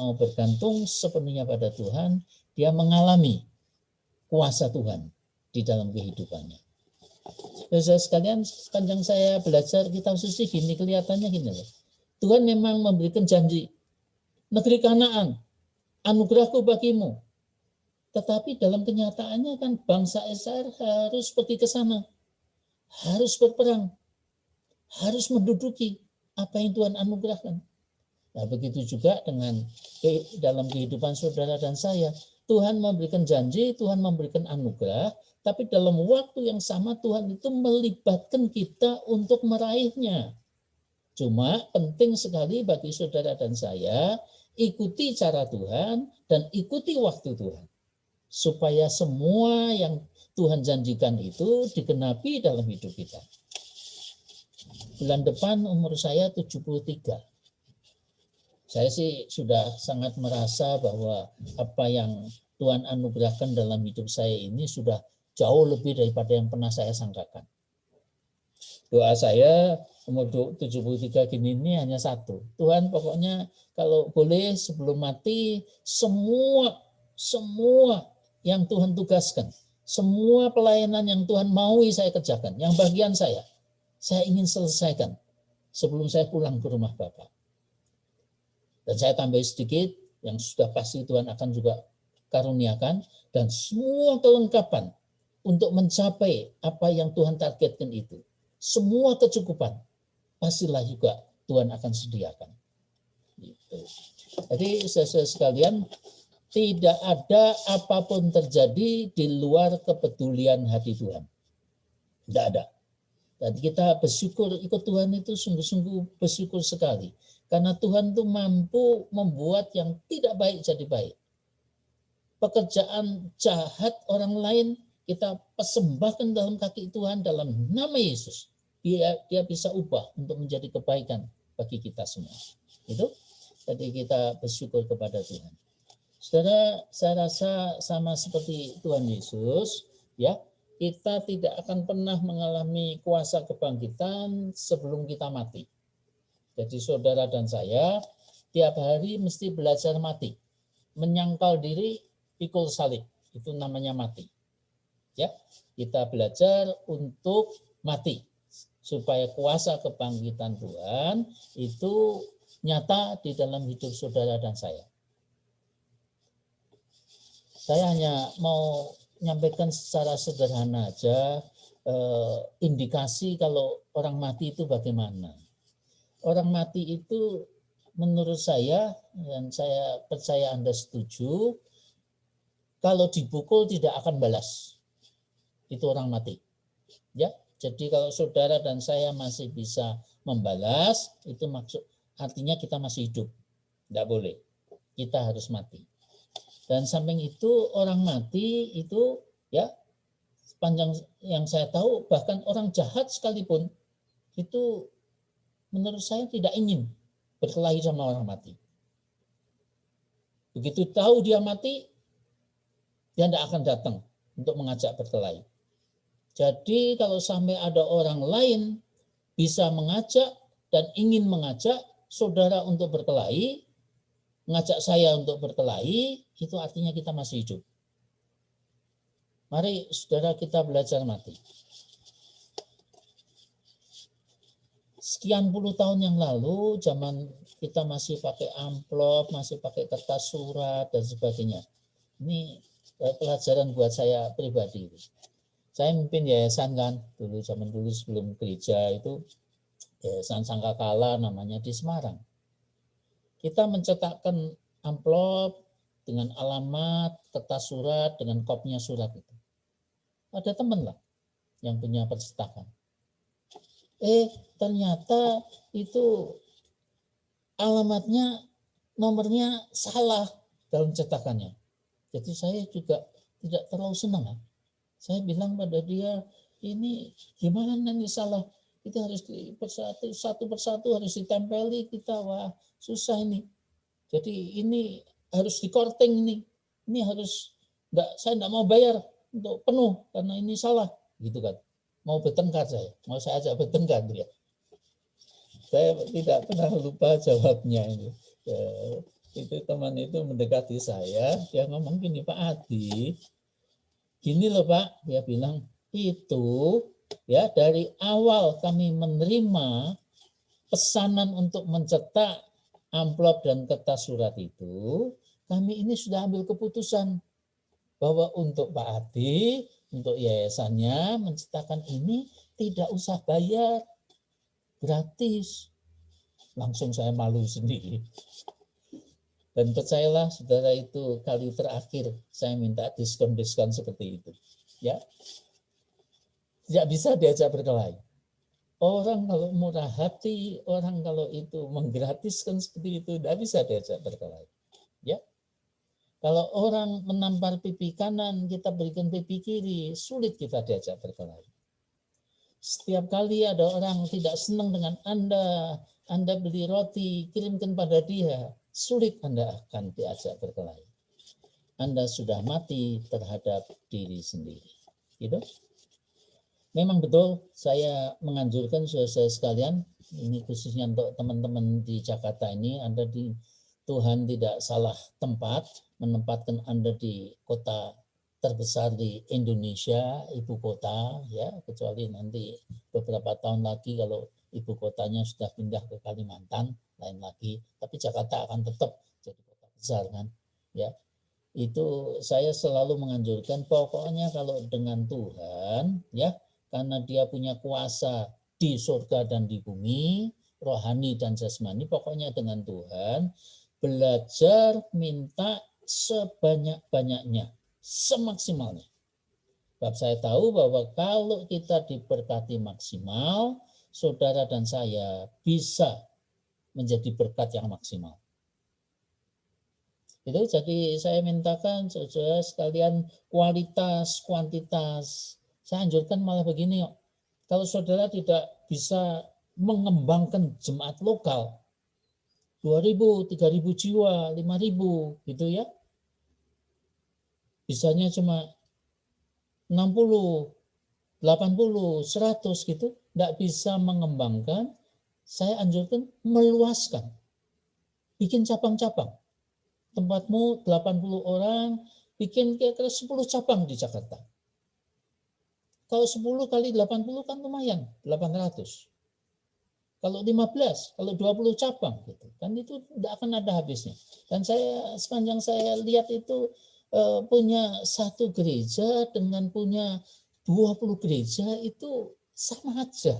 mau bergantung sepenuhnya pada Tuhan, dia mengalami kuasa Tuhan di dalam kehidupannya. Saudara sekalian, sepanjang saya belajar kitab suci gini, kelihatannya gini loh. Tuhan memang memberikan janji, negeri Kanaan, anugerahku bagimu. Tetapi dalam kenyataannya kan bangsa Israel harus pergi ke sana, harus berperang, harus menduduki apa yang Tuhan anugerahkan. Nah, begitu juga dengan dalam kehidupan saudara dan saya. Tuhan memberikan janji, Tuhan memberikan anugerah, tapi dalam waktu yang sama Tuhan itu melibatkan kita untuk meraihnya. Cuma penting sekali bagi saudara dan saya, ikuti cara Tuhan dan ikuti waktu Tuhan. Supaya semua yang Tuhan janjikan itu digenapi dalam hidup kita. Bulan depan umur saya 73. Saya sih sudah sangat merasa bahwa apa yang Tuhan anugerahkan dalam hidup saya ini sudah jauh lebih daripada yang pernah saya sangkakan. Doa saya umur 73 gini ini hanya satu. Tuhan pokoknya kalau boleh sebelum mati semua yang Tuhan tugaskan, semua pelayanan yang Tuhan maui saya kerjakan, yang bagian saya ingin selesaikan sebelum saya pulang ke rumah Bapa. Dan saya tambah sedikit, yang sudah pasti Tuhan akan juga karuniakan, dan semua kelengkapan untuk mencapai apa yang Tuhan targetkan itu. Semua kecukupan, pastilah juga Tuhan akan sediakan. Gitu. Jadi saudara sekalian, tidak ada apapun terjadi di luar kepedulian hati Tuhan. Tidak ada. Dan kita bersyukur ikut Tuhan itu sungguh-sungguh bersyukur sekali. Karena Tuhan itu mampu membuat yang tidak baik jadi baik. Pekerjaan jahat orang lain kita persembahkan dalam kaki Tuhan dalam nama Yesus. Dia bisa ubah untuk menjadi kebaikan bagi kita semua. Itu. Jadi kita bersyukur kepada Tuhan. Saudara, saya rasa sama seperti Tuhan Yesus, ya, kita tidak akan pernah mengalami kuasa kebangkitan sebelum kita mati. Jadi saudara dan saya tiap hari mesti belajar mati, menyangkal diri, pikul salib, itu namanya mati. Ya, kita belajar untuk mati supaya kuasa kebangkitan Tuhan itu nyata di dalam hidup saudara dan saya. Saya hanya mau menyampaikan secara sederhana aja indikasi kalau orang mati itu bagaimana. Orang mati itu menurut saya, dan saya percaya Anda setuju, kalau dipukul tidak akan balas. Itu orang mati. Ya, jadi kalau saudara dan saya masih bisa membalas, itu maksud artinya kita masih hidup. Tidak boleh. Kita harus mati. Dan samping itu orang mati itu ya sepanjang yang saya tahu bahkan orang jahat sekalipun itu menurut saya tidak ingin berkelahi sama orang mati. Begitu tahu dia mati, dia tidak akan datang untuk mengajak berkelahi. Jadi kalau sampai ada orang lain bisa mengajak dan ingin mengajak saudara untuk berkelahi, mengajak saya untuk berkelahi, itu artinya kita masih hidup. Mari saudara kita belajar mati. Sekian puluh tahun yang lalu, zaman kita masih pakai amplop, masih pakai kertas surat, dan sebagainya. Ini pelajaran buat saya pribadi. Saya memimpin yayasan kan, zaman dulu sebelum gereja itu, Yayasan Sangkakala namanya di Semarang. Kita mencetakkan amplop dengan alamat, kertas surat, dengan kopnya surat itu. Ada teman lah yang punya percetakan. Ternyata itu alamatnya, nomornya salah dalam cetakannya. Jadi saya juga tidak terlalu senang. Saya bilang pada dia, ini gimana nih salah? Itu harus satu persatu harus ditempeli kita. Wah, susah ini. Jadi ini harus dikorting ini. Ini harus, saya tidak mau bayar untuk penuh karena ini salah. Gitu kan. Mau bertengkar mau saya ajak bertengkar dia. Saya tidak pernah lupa jawabnya ini. itu teman itu mendekati saya, dia ngomong gini, Pak Adi, gini loh Pak, dia bilang, itu ya dari awal kami menerima pesanan untuk mencetak amplop dan kertas surat itu, kami ini sudah ambil keputusan bahwa untuk Pak Adi, untuk yayasannya mencetakkan ini tidak usah bayar, gratis. Langsung saya malu sendiri. Dan percayalah saudara, itu kali terakhir saya minta diskon-diskon seperti itu. Ya, tidak bisa diajak berkelahi. Orang kalau murah hati, orang kalau itu menggratiskan seperti itu, tidak bisa diajak berkelahi. Ya, kalau orang menampar pipi kanan, kita berikan pipi kiri, sulit kita diajak berkelahi. Setiap kali ada orang tidak senang dengan Anda beli roti, kirimkan pada dia, sulit Anda akan diajak berkelahi. Anda sudah mati terhadap diri sendiri. Gitu? Memang betul, saya menganjurkan saudara sekalian, ini khususnya untuk teman-teman di Jakarta ini, Anda di Tuhan tidak salah tempat, menempatkan Anda di kota terbesar di Indonesia, ibu kota, ya, kecuali nanti beberapa tahun lagi kalau ibu kotanya sudah pindah ke Kalimantan, lain lagi. Tapi Jakarta akan tetap jadi kota besar kan, ya. Itu saya selalu menganjurkan, pokoknya kalau dengan Tuhan, ya, karena Dia punya kuasa di surga dan di bumi, rohani dan jasmani, pokoknya dengan Tuhan, belajar minta sebanyak-banyaknya, semaksimalnya. Sebab saya tahu bahwa kalau kita diberkati maksimal, saudara dan saya bisa menjadi berkat yang maksimal. Itu jadi saya mintakan saudara sekalian kualitas, kuantitas. Saya anjurkan malah begini, kalau saudara tidak bisa mengembangkan jemaat lokal, 2.000, 3.000 jiwa, 5.000 gitu ya. Bisanya cuma 60, 80, 100 gitu, tidak bisa mengembangkan, saya anjurkan meluaskan. Bikin cabang-cabang. Tempatmu 80 orang, bikin kira-kira 10 cabang di Jakarta. Kalau 10 kali 80 kan lumayan, 800. Kalau 15, kalau 20 cabang gitu. Kan itu tidak akan ada habisnya. Dan saya sepanjang saya lihat itu punya satu gereja dengan punya 20 gereja itu sama aja.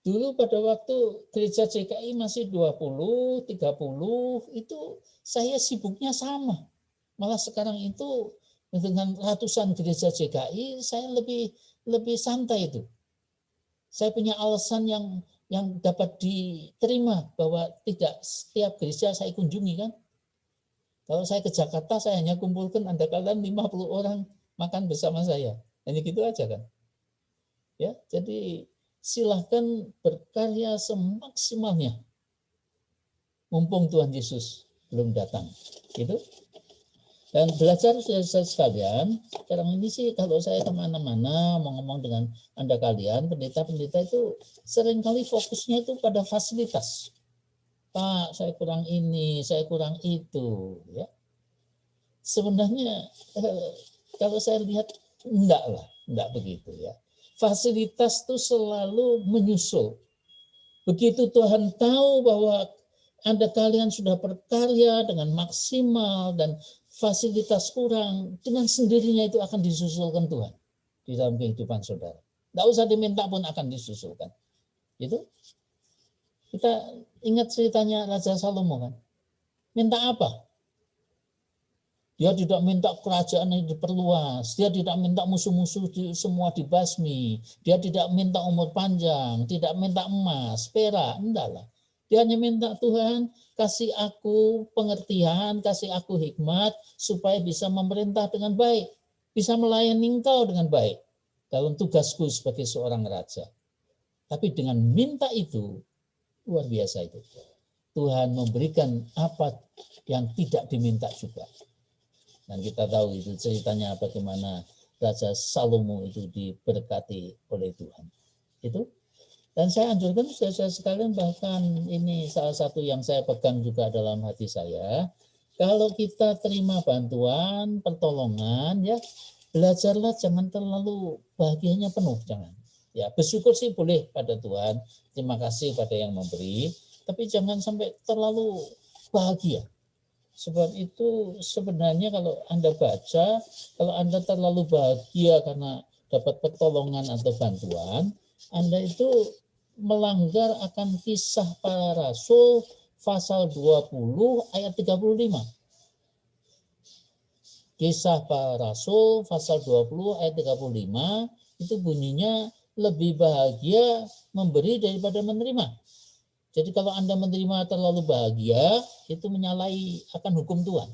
Dulu pada waktu gereja JKI masih 20, 30, itu saya sibuknya sama. Malah sekarang itu dengan ratusan gereja JKI, saya lebih santai itu. Saya punya alasan yang dapat diterima bahwa tidak setiap gereja saya kunjungi kan. Kalau saya ke Jakarta, saya hanya kumpulkan Anda kalian 50 orang makan bersama saya. Hanya gitu aja kan. Ya, jadi silahkan berkarya semaksimalnya. Mumpung Tuhan Yesus belum datang. Gitu. Dan belajar saudara sekalian, sekarang ini sih kalau saya kemana-mana mau ngomong dengan Anda kalian, pendeta-pendeta itu seringkali fokusnya itu pada fasilitas. Pak, saya kurang ini, saya kurang itu, ya. Sebenarnya kalau saya lihat enggak begitu ya. Fasilitas itu selalu menyusul. Begitu Tuhan tahu bahwa Anda kalian sudah berkarya dengan maksimal dan fasilitas kurang, dengan sendirinya itu akan disusulkan Tuhan di dalam kehidupan saudara. Enggak usah diminta pun akan disusulkan. Gitu. Kita ingat ceritanya Raja Salomo kan. Minta apa? Dia tidak minta kerajaan yang diperluas. Dia tidak minta musuh-musuh semua dibasmi. Dia tidak minta umur panjang. Tidak minta emas, perak. Enggak lah. Dia hanya minta, Tuhan kasih aku pengertian, kasih aku hikmat supaya bisa memerintah dengan baik. Bisa melayani engkau dengan baik dalam tugasku sebagai seorang raja. Tapi dengan minta itu, luar biasa itu. Tuhan memberikan apa yang tidak diminta juga. Dan kita tahu itu ceritanya bagaimana Raja Salomo itu diberkati oleh Tuhan. Itu. Dan saya anjurkan saya sekalian, bahkan ini salah satu yang saya pegang juga dalam hati saya, kalau kita terima bantuan, pertolongan, ya belajarlah jangan terlalu bahagianya penuh, jangan. Ya bersyukur sih boleh pada Tuhan, terima kasih pada yang memberi, tapi jangan sampai terlalu bahagia. Sebab itu sebenarnya kalau Anda baca, kalau Anda terlalu bahagia karena dapat pertolongan atau bantuan, Anda itu melanggar akan Kisah Para Rasul pasal 20 ayat 35. Kisah Para Rasul pasal 20 ayat 35 itu bunyinya lebih bahagia memberi daripada menerima. Jadi kalau Anda menerima terlalu bahagia, itu menyalahi akan hukum Tuhan.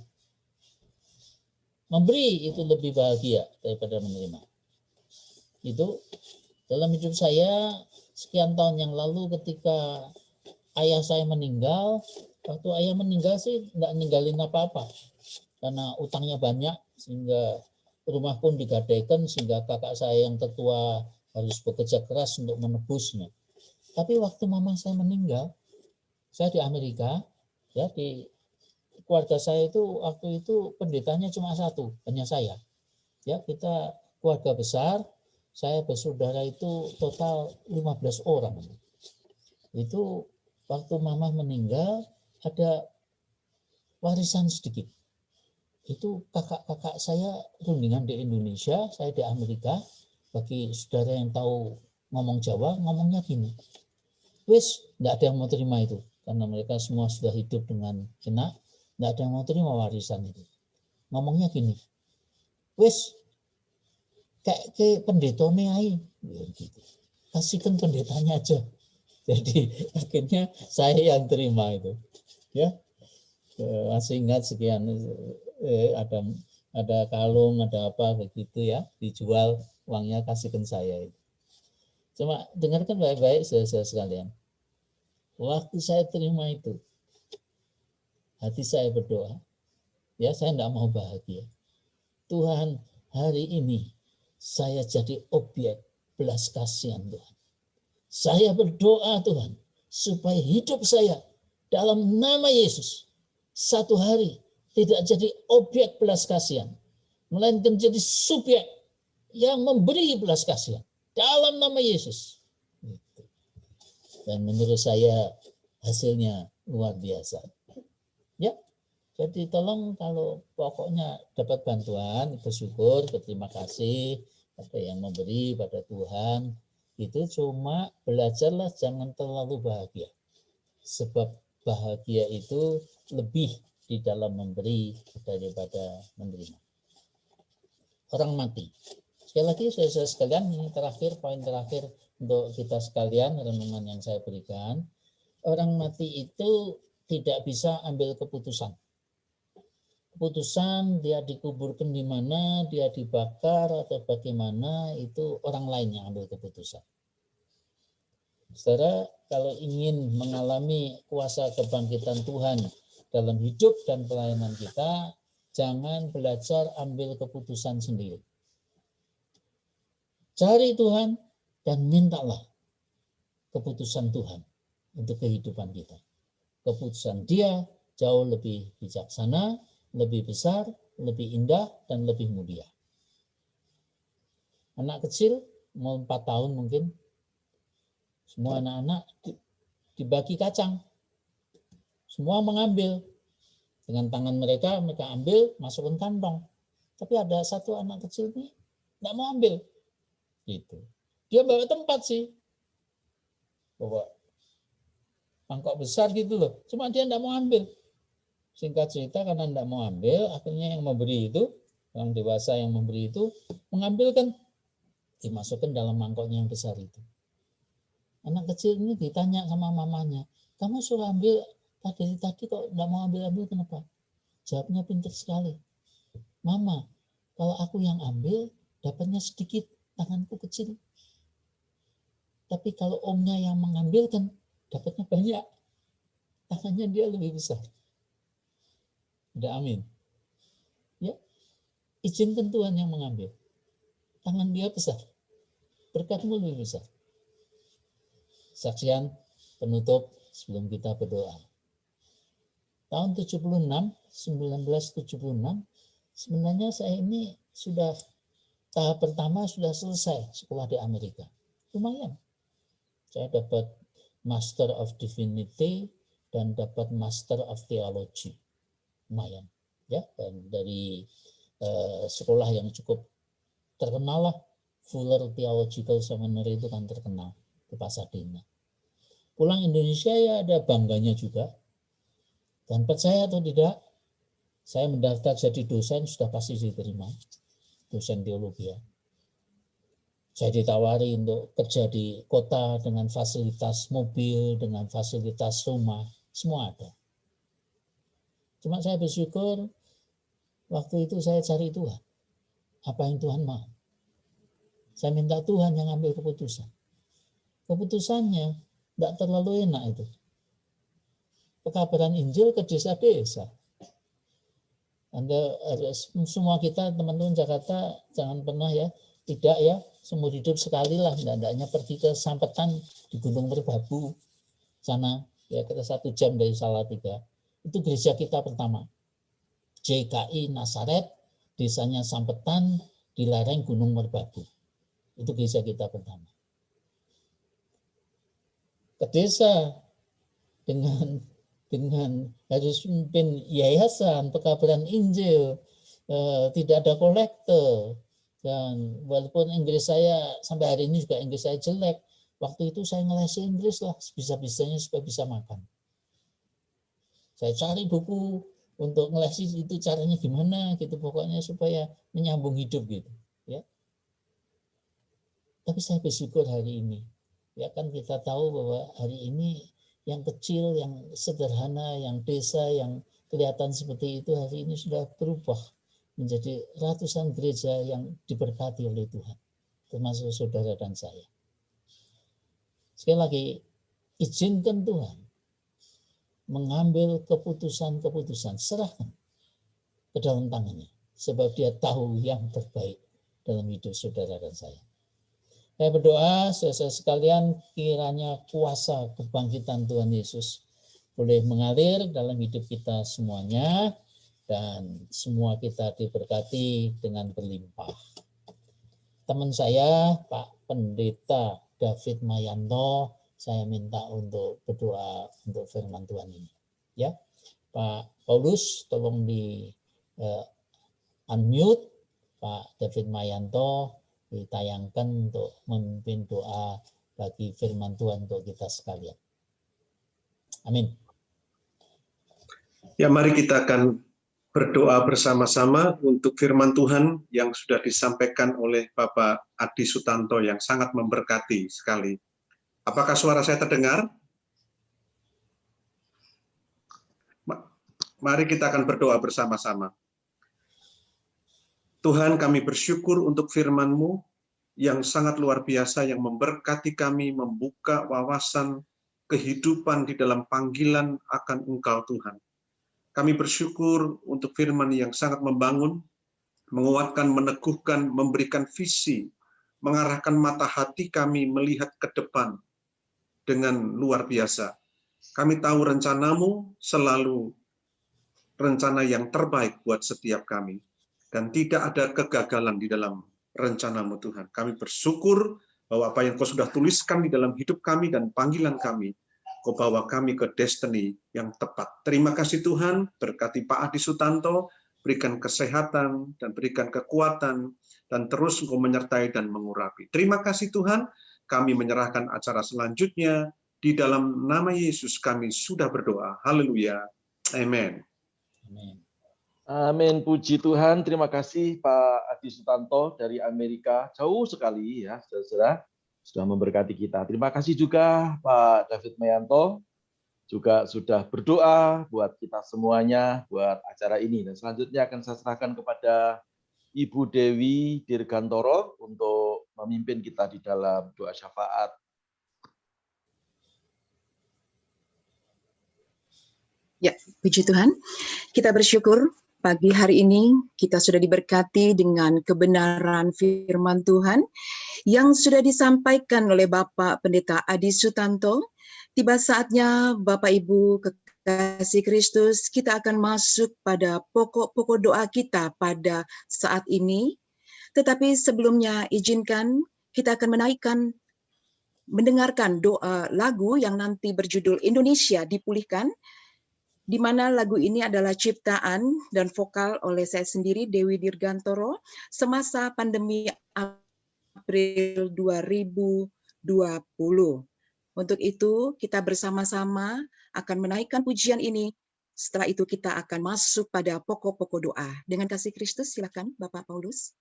Memberi itu lebih bahagia daripada menerima. Itu dalam hidup saya sekian tahun yang lalu ketika ayah saya meninggal, waktu ayah meninggal sih enggak ninggalin apa-apa. Karena utangnya banyak sehingga rumah pun digadaikan sehingga kakak saya yang tertua harus bekerja keras untuk menebusnya. Tapi waktu mama saya meninggal, saya di Amerika, ya di keluarga saya itu waktu itu pendetanya cuma satu, hanya saya. Ya, kita keluarga besar, saya bersaudara itu total 15 orang. Itu waktu mama meninggal ada warisan sedikit. Itu kakak-kakak saya rundingan di Indonesia, saya di Amerika. Bagi saudara yang tahu ngomong Jawa, ngomongnya gini, wis nggak ada yang mau terima itu, karena mereka semua sudah hidup dengan enak, nggak ada yang mau terima warisan itu. Ngomongnya gini, wis kayak pendetone ae, gitu. Kasihkan pendetanya aja. Jadi akhirnya saya yang terima itu, ya. Masih ingat sekian, ada kalung, ada apa begitu ya, dijual, uangnya kasihkan saya itu. Cuma dengarkan baik-baik saudara sekalian. Waktu saya terima itu, hati saya berdoa, ya saya tidak mau bahagia. Tuhan, hari ini saya jadi objek belas kasihan Tuhan. Saya berdoa Tuhan, supaya hidup saya dalam nama Yesus satu hari tidak jadi objek belas kasihan, melainkan jadi subjek yang memberi belas kasihan dalam nama Yesus. Dan menurut saya hasilnya luar biasa. Ya, jadi tolong kalau pokoknya dapat bantuan, bersyukur, berterima kasih pada yang memberi, pada Tuhan. Itu cuma belajarlah jangan terlalu bahagia. Sebab bahagia itu lebih di dalam memberi daripada menerima. Orang mati. Sekali lagi saudara sekalian, ini terakhir, poin terakhir untuk kita sekalian, renungan yang saya berikan. Orang mati itu tidak bisa ambil keputusan. Keputusan dia dikuburkan di mana, dia dibakar atau bagaimana, itu orang lain yang ambil keputusan. Saudara, kalau ingin mengalami kuasa kebangkitan Tuhan dalam hidup dan pelayanan kita, jangan belajar ambil keputusan sendiri. Cari Tuhan dan mintalah keputusan Tuhan untuk kehidupan kita. Keputusan Dia jauh lebih bijaksana, lebih besar, lebih indah, dan lebih mulia. Anak kecil, mau 4 tahun mungkin, semua anak-anak dibagi kacang. Semua mengambil. Dengan tangan mereka ambil, masukkan kantong. Tapi ada satu anak kecil nih, nggak mau ambil. Gitu. Dia bawa tempat sih. Bawa mangkok besar gitu loh. Cuma dia nggak mau ambil. Singkat cerita, karena tidak mau ambil, akhirnya yang memberi itu, orang dewasa yang memberi itu, mengambilkan, dimasukkan dalam mangkoknya yang besar itu. Anak kecil ini ditanya sama mamanya, kamu suruh ambil tadi kok tidak mau ambil kenapa? Jawabnya pintar sekali. Mama, kalau aku yang ambil, dapatnya sedikit, tanganku kecil. Tapi kalau omnya yang mengambilkan, dapatnya banyak, tangannya dia lebih besar. Udah amin. Ya, izinkan Tuhan yang mengambil. Tangan dia besar. Berkatmu lebih besar. Saksian penutup sebelum kita berdoa. Tahun 1976, sebenarnya saya ini sudah tahap pertama sudah selesai sekolah di Amerika. Lumayan. Saya dapat Master of Divinity dan dapat Master of Theology. Lumayan. Ya, dan dari sekolah yang cukup terkenal lah, Fuller Theological Seminary itu kan terkenal di Pasadena. Pulang Indonesia ya ada bangganya juga. Dan percaya atau tidak, saya mendaftar jadi dosen sudah pasti diterima, dosen teologi ya. Saya ditawari untuk kerja di kota dengan fasilitas mobil, dengan fasilitas rumah, semua ada. Cuma saya bersyukur waktu itu saya cari Tuhan. Apa yang Tuhan mau? Saya minta Tuhan yang ambil keputusan. Keputusannya tidak terlalu enak itu. Pekabaran Injil ke desa-desa. Anda harus, semua kita teman-teman Jakarta jangan pernah ya, tidak ya, seumur hidup sekali lah, hendaknya pergi ke Sampetan di Gunung Merbabu sana, ya kita 1 jam dari Salatiga. Itu gereja kita pertama. JKI Nasaret, desanya Sampetan di lereng Gunung Merbabu. Itu gereja kita pertama. Ke desa dengan harus memimpin yayasan pekabaran Injil, tidak ada kolektor, dan walaupun Inggris saya sampai hari ini juga Inggris saya jelek, waktu itu saya ngelesi Inggris lah sebisa-bisanya supaya bisa makan. Saya cari buku untuk ngelesi itu caranya gimana gitu, pokoknya supaya menyambung hidup gitu ya. Tapi saya bersyukur hari ini ya, kan kita tahu bahwa hari ini yang kecil, yang sederhana, yang desa, yang kelihatan seperti itu hari ini sudah berubah menjadi ratusan gereja yang diberkati oleh Tuhan, termasuk saudara dan saya. Sekali lagi, izinkan Tuhan mengambil keputusan-keputusan, serahkan ke dalam tangannya, sebab Dia tahu yang terbaik dalam hidup saudara dan saya. Saya berdoa, saudara sekalian, kiranya kuasa kebangkitan Tuhan Yesus boleh mengalir dalam hidup kita semuanya, dan semua kita diberkati dengan berlimpah. Teman saya, Pak Pendeta David Mayanto, saya minta untuk berdoa untuk firman Tuhan ini. Ya, Pak Paulus, tolong di unmute. Pak David Mayanto ditayangkan untuk memimpin doa bagi firman Tuhan untuk kita sekalian. Amin. Ya, mari kita akan berdoa bersama-sama untuk firman Tuhan yang sudah disampaikan oleh Bapak Adi Sutanto yang sangat memberkati sekali. Apakah suara saya terdengar? Mari kita akan berdoa bersama-sama. Tuhan, kami bersyukur untuk firman-Mu yang sangat luar biasa, yang memberkati kami, membuka wawasan kehidupan di dalam panggilan akan Engkau, Tuhan. Kami bersyukur untuk firman yang sangat membangun, menguatkan, meneguhkan, memberikan visi, mengarahkan mata hati kami melihat ke depan dengan luar biasa. Kami tahu rencana-Mu selalu rencana yang terbaik buat setiap kami. Dan tidak ada kegagalan di dalam rencana-Mu, Tuhan. Kami bersyukur bahwa apa yang Kau sudah tuliskan di dalam hidup kami dan panggilan kami, Kau bawa kami ke destiny yang tepat. Terima kasih Tuhan, berkati Pak Adi Sutanto, berikan kesehatan dan berikan kekuatan, dan terus Engkau menyertai dan mengurapi. Terima kasih Tuhan, kami menyerahkan acara selanjutnya, di dalam nama Yesus kami sudah berdoa. Haleluya. Amin. Amin. Amin, puji Tuhan. Terima kasih Pak Adi Sutanto dari Amerika. Jauh sekali ya, saudara-saudara, sudah memberkati kita. Terima kasih juga Pak David Mayanto, juga sudah berdoa buat kita semuanya, buat acara ini. Dan selanjutnya akan saya serahkan kepada Ibu Dewi Dirgantoro untuk memimpin kita di dalam doa syafaat. Ya, puji Tuhan. Kita bersyukur Pagi hari ini kita sudah diberkati dengan kebenaran firman Tuhan yang sudah disampaikan oleh Bapak Pendeta Adi Sutanto. Tiba saatnya Bapak Ibu kekasih Kristus, kita akan masuk pada pokok-pokok doa kita pada saat ini. Tetapi sebelumnya izinkan kita akan mendengarkan doa lagu yang nanti berjudul Indonesia Dipulihkan, di mana lagu ini adalah ciptaan dan vokal oleh saya sendiri, Dewi Dirgantoro, semasa pandemi April 2020. Untuk itu, kita bersama-sama akan menaikkan pujian ini. Setelah itu kita akan masuk pada pokok-pokok doa. Dengan kasih Kristus, silakan Bapak Paulus.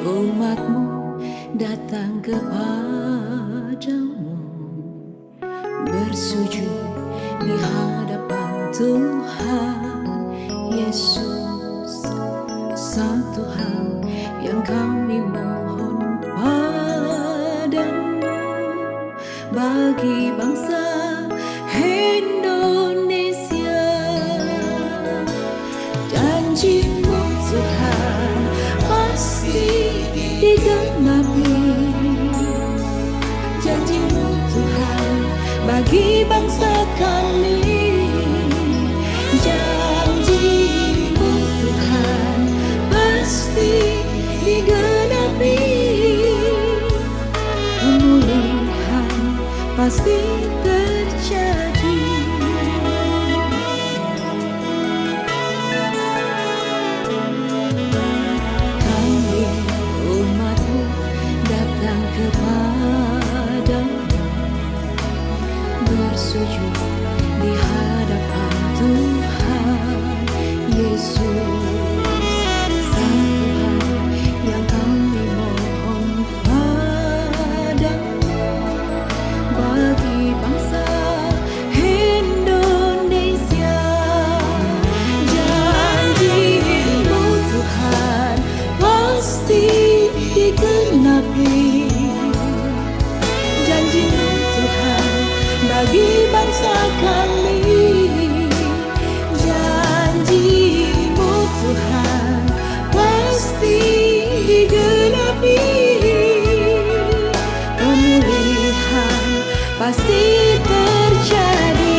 Umatmu datang kepadamu, bersujud di hadapan Tuhan Yesus. Satu hal yang kami mohon padamu, bagi bangsa Indonesia, janji-Mu Tuhan pasti digenapi, janji-Mu Tuhan bagi bangsa kami, janji-Mu Tuhan pasti digenapi, pemulihan pasti terjadi. Kepadamu bersujud di hadapan Tuhan Yesus. Satu hal yang kami mohon padamu, bagi bangsa Indonesia, janji-Mu Tuhan pasti digenapi, janji-Mu Tuhan bagi bangsa kami, janji-Mu Tuhan pasti digenapi, pemulihan pasti terjadi.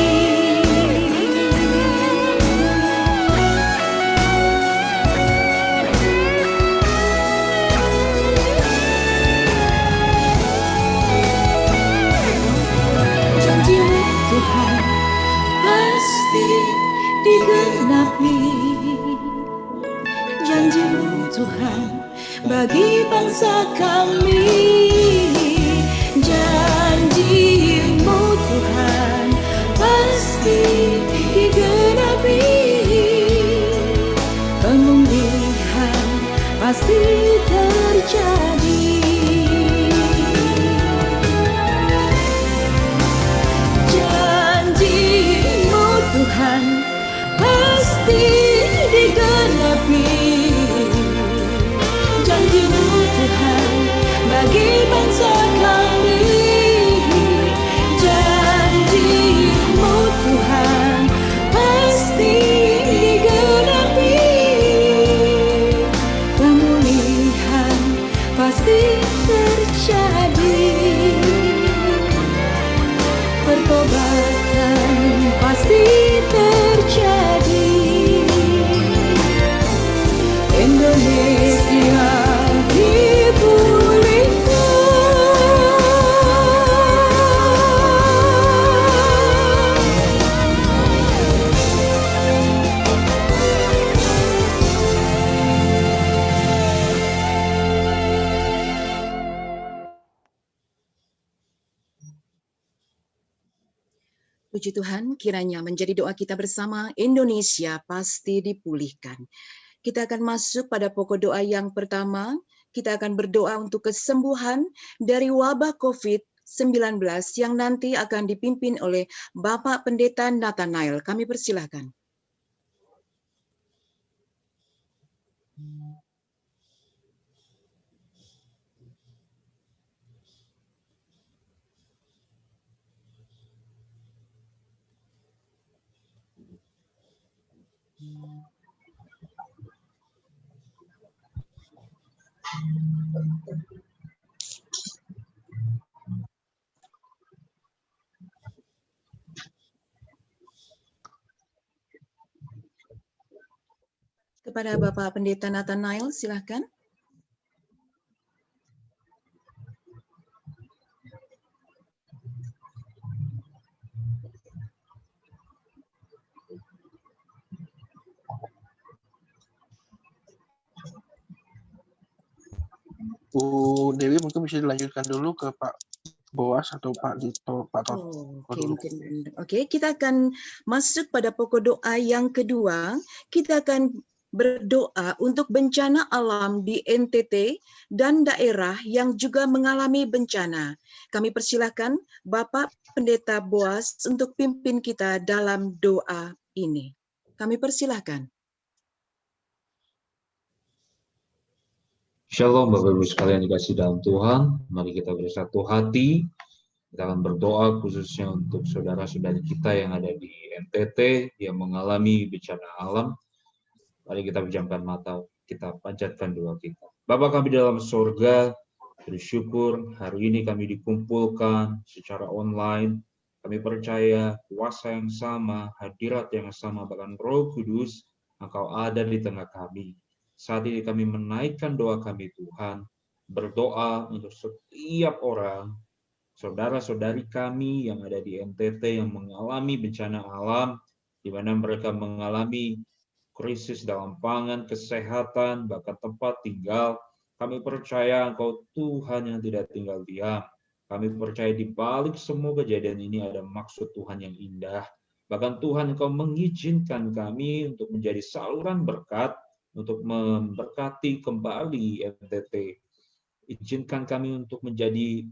Tuhan pasti digenapi, janji-Mu Tuhan bagi bangsa kami, janji-Mu Tuhan pasti digenapi, pemulihan pasti terjadi. Tuhan pasti digenapi, janji-Mu Tuhan bagi bangsa kami, janji-Mu Tuhan pasti digenapi, pemulihan pasti terjadi, pertobatan pasti terjadi. Indonesia dipulihkan. Puji Tuhan, kiranya menjadi doa kita bersama, Indonesia pasti dipulihkan. Kita akan masuk pada pokok doa yang pertama. Kita akan berdoa untuk kesembuhan dari wabah COVID yang nanti akan dipimpin oleh Bapak Pendeta Nathanael. Kami persilahkan. Kepada Bapak Pendeta Nathanael, silakan. Bu Dewi mungkin bisa dilanjutkan dulu ke Pak Boas atau Pak Dito, Pak Toto. Oke, kita akan masuk pada pokok doa yang kedua. Kita akan berdoa untuk bencana alam di NTT dan daerah yang juga mengalami bencana. Kami persilakan Bapak Pendeta Boas untuk pimpin kita dalam doa ini. Kami persilakan. Shalom Bapak Ibu sekalian dikasih dalam Tuhan, mari kita bersatu hati, kita akan berdoa khususnya untuk saudara-saudari kita yang ada di NTT, yang mengalami bencana alam. Mari kita pejamkan mata, kita panjatkan doa kita. Bapa kami dalam surga, bersyukur hari ini kami dikumpulkan secara online, kami percaya kuasa yang sama, hadirat yang sama, bahkan Roh Kudus, Engkau ada di tengah kami. Saat ini kami menaikkan doa kami Tuhan, berdoa untuk setiap orang, saudara-saudari kami yang ada di NTT yang mengalami bencana alam, di mana mereka mengalami krisis dalam pangan, kesehatan, bahkan tempat tinggal. Kami percaya Engkau Tuhan yang tidak tinggal diam. Kami percaya di balik semua kejadian ini ada maksud Tuhan yang indah. Bahkan Tuhan Engkau mengizinkan kami untuk menjadi saluran berkat, untuk memberkati kembali NTT. Izinkan kami untuk menjadi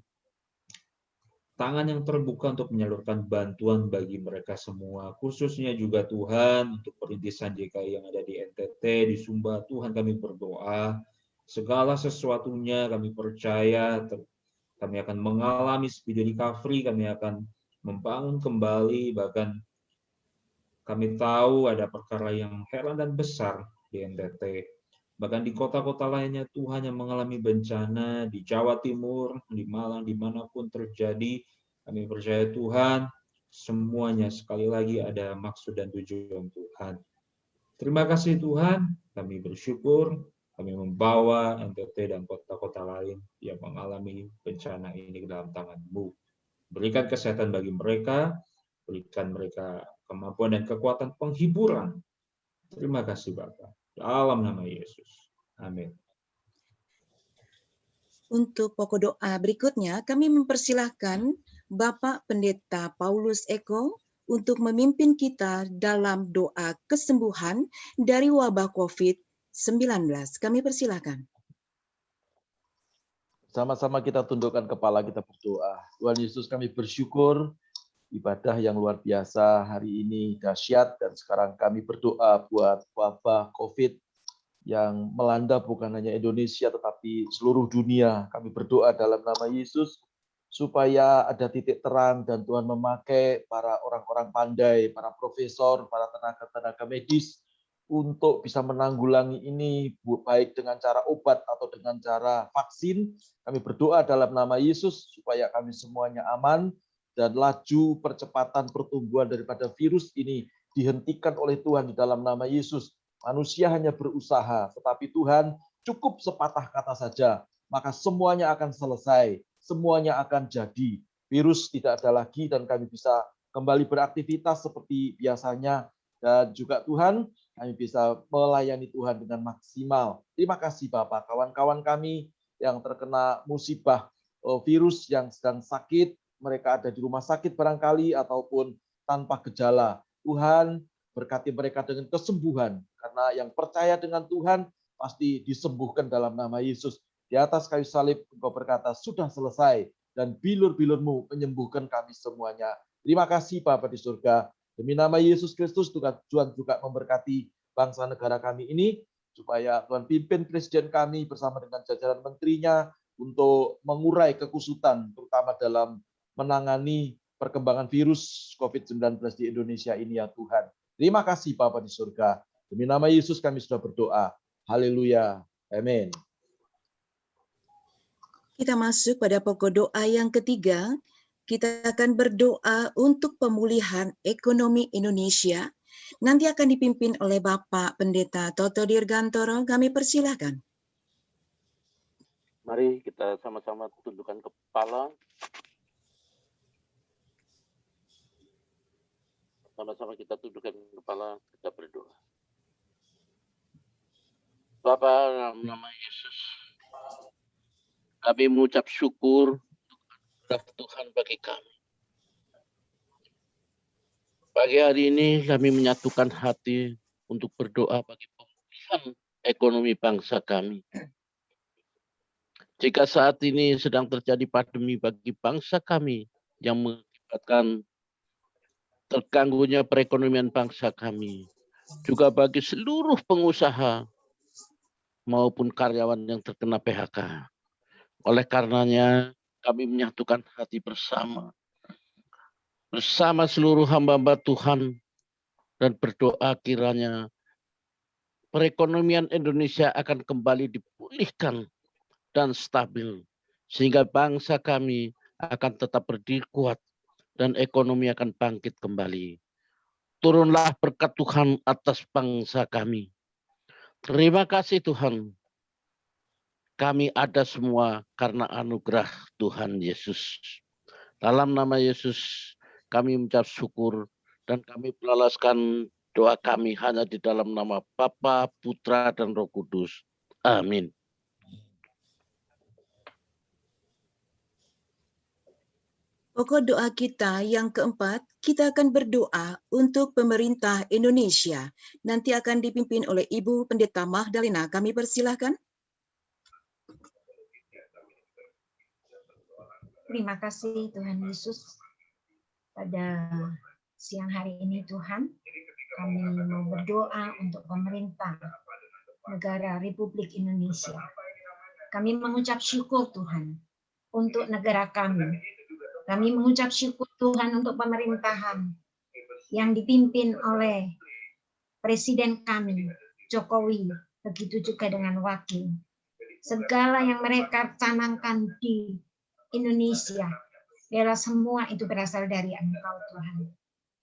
tangan yang terbuka untuk menyalurkan bantuan bagi mereka semua. Khususnya juga Tuhan untuk perintisan JKI yang ada di NTT, di Sumba. Tuhan kami berdoa, segala sesuatunya kami percaya, kami akan mengalami speedy recovery, kami akan membangun kembali, bahkan kami tahu ada perkara yang heran dan besar di NTT. Bahkan di kota-kota lainnya Tuhan yang mengalami bencana, di Jawa Timur, di Malang, dimanapun terjadi, kami percaya Tuhan, semuanya sekali lagi ada maksud dan tujuan Tuhan. Terima kasih Tuhan, kami bersyukur, kami membawa NTT dan kota-kota lain yang mengalami bencana ini ke dalam tangan-Mu. Berikan kesehatan bagi mereka, berikan mereka kemampuan dan kekuatan penghiburan. Terima kasih Bapak. Dalam nama Yesus. Amin. Untuk pokok doa berikutnya, kami mempersilahkan Bapak Pendeta Paulus Eko untuk memimpin kita dalam doa kesembuhan dari wabah COVID-19. Kami persilahkan. Sama-sama kita tundukkan kepala, kita berdoa. Tuhan Yesus, kami bersyukur ibadah yang luar biasa hari ini dahsyat, dan sekarang kami berdoa buat wabah COVID yang melanda bukan hanya Indonesia tetapi seluruh dunia. Kami berdoa dalam nama Yesus supaya ada titik terang dan Tuhan memakai para orang-orang pandai, para profesor, para tenaga-tenaga medis untuk bisa menanggulangi ini, baik dengan cara obat atau dengan cara vaksin. Kami berdoa dalam nama Yesus supaya kami semuanya aman dan laju percepatan pertumbuhan daripada virus ini dihentikan oleh Tuhan di dalam nama Yesus. Manusia hanya berusaha, tetapi Tuhan cukup sepatah kata saja, maka semuanya akan selesai, semuanya akan jadi. Virus tidak ada lagi dan kami bisa kembali beraktivitas seperti biasanya. Dan juga Tuhan, kami bisa melayani Tuhan dengan maksimal. Terima kasih Bapak, kawan-kawan kami yang terkena musibah virus yang sedang sakit, mereka ada di rumah sakit barangkali ataupun tanpa gejala. Tuhan, berkati mereka dengan kesembuhan, karena yang percaya dengan Tuhan pasti disembuhkan dalam nama Yesus. Di atas kayu salib Engkau berkata, sudah selesai. dan bilur-bilur-Mu menyembuhkan kami semuanya. Terima kasih Bapa di surga. Demi nama Yesus Kristus, Tuhan juga memberkati bangsa negara kami ini, supaya Tuhan pimpin presiden kami bersama dengan jajaran menterinya untuk mengurai kekusutan, terutama dalam menangani perkembangan virus COVID-19 di Indonesia ini ya Tuhan. Terima kasih Bapa di surga. Demi nama Yesus kami sudah berdoa. Haleluya. Amin. Kita masuk pada pokok doa yang ketiga. Kita akan berdoa untuk pemulihan ekonomi Indonesia. Nanti akan dipimpin oleh Bapak Pendeta Toto Dirgantoro. Kami persilahkan. Mari kita sama-sama tundukkan kepala. Sama-sama kita tundukkan kepala, kita berdoa. Bapa, dalam nama Yesus, kami mengucap syukur untuk Tuhan bagi kami. Pagi hari ini kami menyatukan hati untuk berdoa bagi pemulihan ekonomi bangsa kami. Jika saat ini sedang terjadi pandemi bagi bangsa kami yang mengakibatkan terganggunya perekonomian bangsa kami, juga bagi seluruh pengusaha maupun karyawan yang terkena PHK. Oleh karenanya, kami menyatukan hati bersama seluruh hamba-hamba Tuhan dan berdoa kiranya perekonomian Indonesia akan kembali dipulihkan dan stabil, sehingga bangsa kami akan tetap berdiri kuat dan ekonomi akan bangkit kembali. Turunlah berkat Tuhan atas bangsa kami. Terima kasih Tuhan. Kami ada semua karena anugerah Tuhan Yesus. Dalam nama Yesus kami mengucap syukur dan kami melalaskan doa kami hanya di dalam nama Bapa, Putra, dan Roh Kudus. Amin. Pokok doa kita yang keempat, kita akan berdoa untuk pemerintah Indonesia. Nanti akan dipimpin oleh Ibu Pendeta Magdalena. Kami persilahkan. Terima kasih Tuhan Yesus. Pada siang hari ini Tuhan, kami mau berdoa untuk pemerintah negara Republik Indonesia. Kami mengucap syukur Tuhan untuk negara kami. Kami mengucap syukur Tuhan untuk pemerintahan yang dipimpin oleh Presiden kami, Jokowi, begitu juga dengan wakil. Segala yang mereka canangkan di Indonesia, biarlah semua itu berasal dari Engkau Tuhan.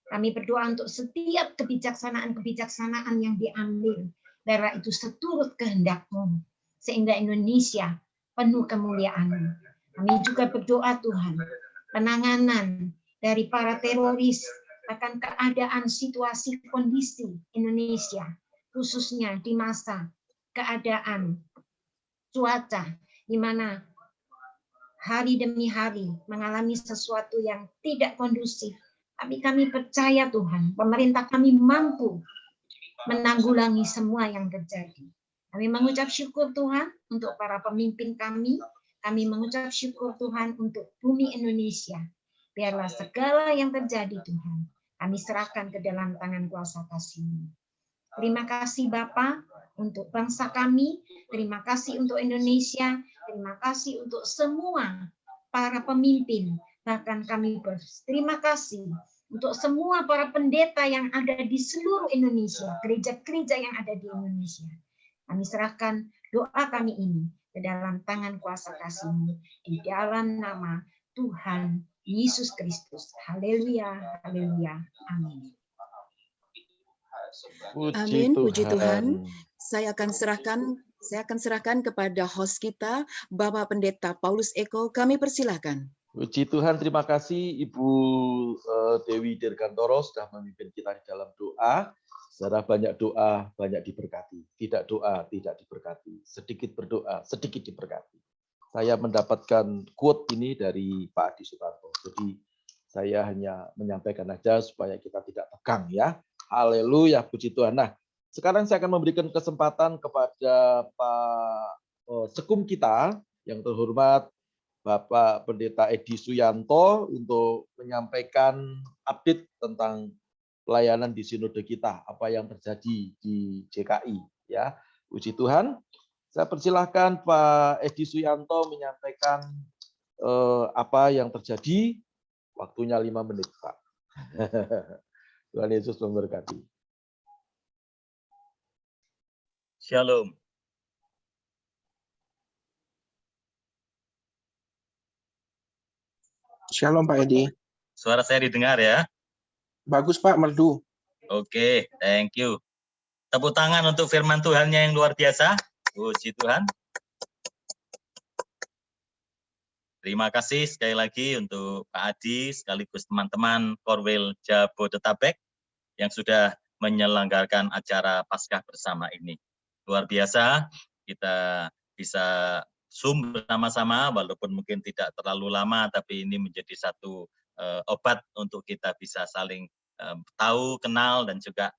Kami berdoa untuk setiap kebijaksanaan-kebijaksanaan yang diambil, biarlah itu seturut kehendak-Mu, sehingga Indonesia penuh kemuliaan-Mu. Kami juga berdoa Tuhan, penanganan dari para teroris, akan keadaan situasi kondisi Indonesia, khususnya di masa keadaan cuaca, di mana hari demi hari mengalami sesuatu yang tidak kondusif. Tapi kami percaya Tuhan, pemerintah kami mampu menanggulangi semua yang terjadi. Kami mengucap syukur Tuhan untuk para pemimpin kami. Kami mengucap syukur Tuhan untuk bumi Indonesia. Biarlah segala yang terjadi Tuhan, kami serahkan ke dalam tangan kuasa kasih-Mu. Terima kasih Bapa untuk bangsa kami. Terima kasih untuk Indonesia. Terima kasih untuk semua para pemimpin. Bahkan kami berterima kasih untuk semua para pendeta yang ada di seluruh Indonesia, gereja-gereja yang ada di Indonesia. Kami serahkan doa kami ini ke dalam tangan kuasa kasih-Mu, di dalam nama Tuhan Yesus Kristus. Haleluya, haleluya, amin. Amin, puji Tuhan. Saya akan serahkan kepada host kita, Bapak Pendeta Paulus Eko. Kami persilahkan. Puji Tuhan, terima kasih Ibu Dewi Dirgantoro sudah memimpin kita di dalam doa. Secara banyak doa, banyak diberkati. Tidak doa, tidak diberkati. Sedikit berdoa, sedikit diberkati. Saya mendapatkan quote ini dari Pak Adi Sutanto. Jadi saya hanya menyampaikan aja supaya kita tidak tegang ya. Haleluya, puji Tuhan. Nah, sekarang saya akan memberikan kesempatan kepada Pak Sekum kita yang terhormat Bapak Pendeta Edi Suyanto untuk menyampaikan update tentang pelayanan di sinode kita, apa yang terjadi di JKI. Ya, puji Tuhan. Saya persilahkan Pak Edi Suyanto menyampaikan apa yang terjadi. Waktunya 5 menit, Pak. Tuhan Yesus memberkati. Shalom. Shalom Pak Edi. Suara saya didengar ya? Bagus Pak, merdu. Oke, thank you. Tepuk tangan untuk firman Tuhannya yang luar biasa. Puji Tuhan. Terima kasih sekali lagi untuk Pak Adi sekaligus teman-teman Korwil Jabodetabek yang sudah menyelenggarakan acara Paskah bersama ini. Luar biasa, kita bisa Zoom bersama-sama, walaupun mungkin tidak terlalu lama, tapi ini menjadi satu obat untuk kita bisa saling tahu, kenal, dan juga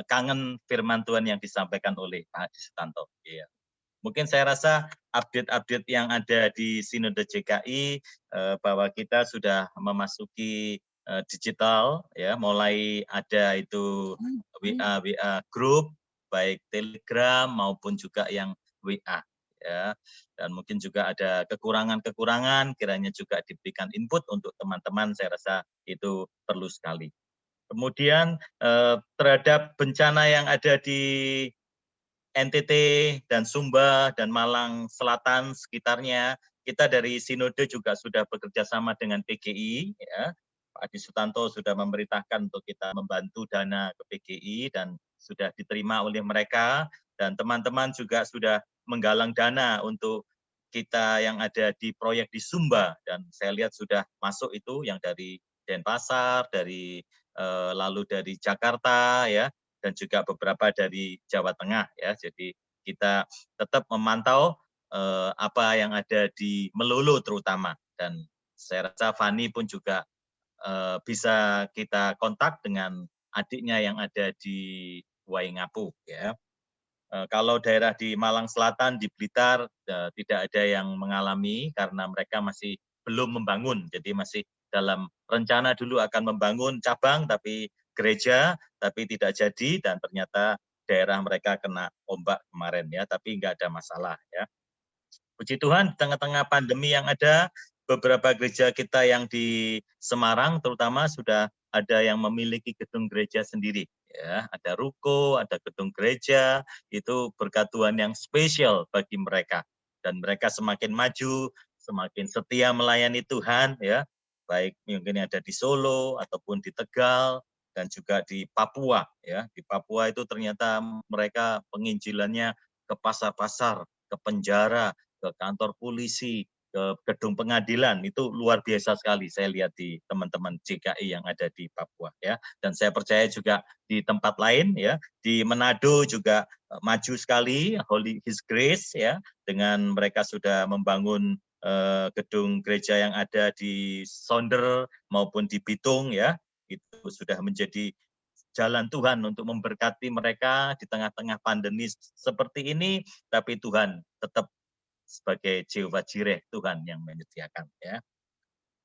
kangen firman Tuhan yang disampaikan oleh Pak Adi Sutanto. Iya. Mungkin saya rasa update-update yang ada di Sinode JKI bahwa kita sudah memasuki digital, ya, mulai ada itu WA grup, baik Telegram maupun juga yang WA. Ya, dan mungkin juga ada kekurangan-kekurangan, kiranya juga diberikan input untuk teman-teman, saya rasa itu perlu sekali. Kemudian terhadap bencana yang ada di NTT dan Sumba dan Malang Selatan sekitarnya, kita dari Sinode juga sudah bekerja sama dengan PGI, ya. Pak Adi Sutanto sudah memerintahkan untuk kita membantu dana ke PGI dan sudah diterima oleh mereka, dan teman-teman juga sudah menggalang dana untuk kita yang ada di proyek di Sumba, dan saya lihat sudah masuk itu yang dari Denpasar, dari lalu dari Jakarta, ya, dan juga beberapa dari Jawa Tengah, ya. Jadi kita tetap memantau apa yang ada di Melulu terutama, dan saya rasa Fani pun juga bisa kita kontak dengan adiknya yang ada di Waingapu, ya. Kalau daerah di Malang Selatan, di Blitar tidak ada yang mengalami karena mereka masih belum membangun, jadi masih dalam rencana dulu akan membangun cabang tapi gereja, tapi tidak jadi, dan ternyata daerah mereka kena ombak kemarin, ya, tapi nggak ada masalah, ya. Puji Tuhan, di tengah-tengah pandemi yang ada, beberapa gereja kita yang di Semarang terutama sudah ada yang memiliki gedung gereja sendiri, ya. Ada ruko, ada gedung gereja, itu berkat Tuhan yang spesial bagi mereka, dan mereka semakin maju, semakin setia melayani Tuhan, ya. Baik mungkin ada di Solo ataupun di Tegal dan juga di Papua, ya. Di Papua itu ternyata mereka penginjilannya ke pasar-pasar, ke penjara, ke kantor polisi, ke gedung pengadilan, itu luar biasa sekali saya lihat di teman-teman JKI yang ada di Papua, ya. Dan saya percaya juga di tempat lain, ya, di Manado juga maju sekali Holy His Grace, ya, dengan mereka sudah membangun gedung gereja yang ada di Sonder maupun di Bitung, ya. Itu sudah menjadi jalan Tuhan untuk memberkati mereka di tengah-tengah pandemi seperti ini, tapi Tuhan tetap sebagai Jehovah Jireh, Tuhan yang menyediakan, ya.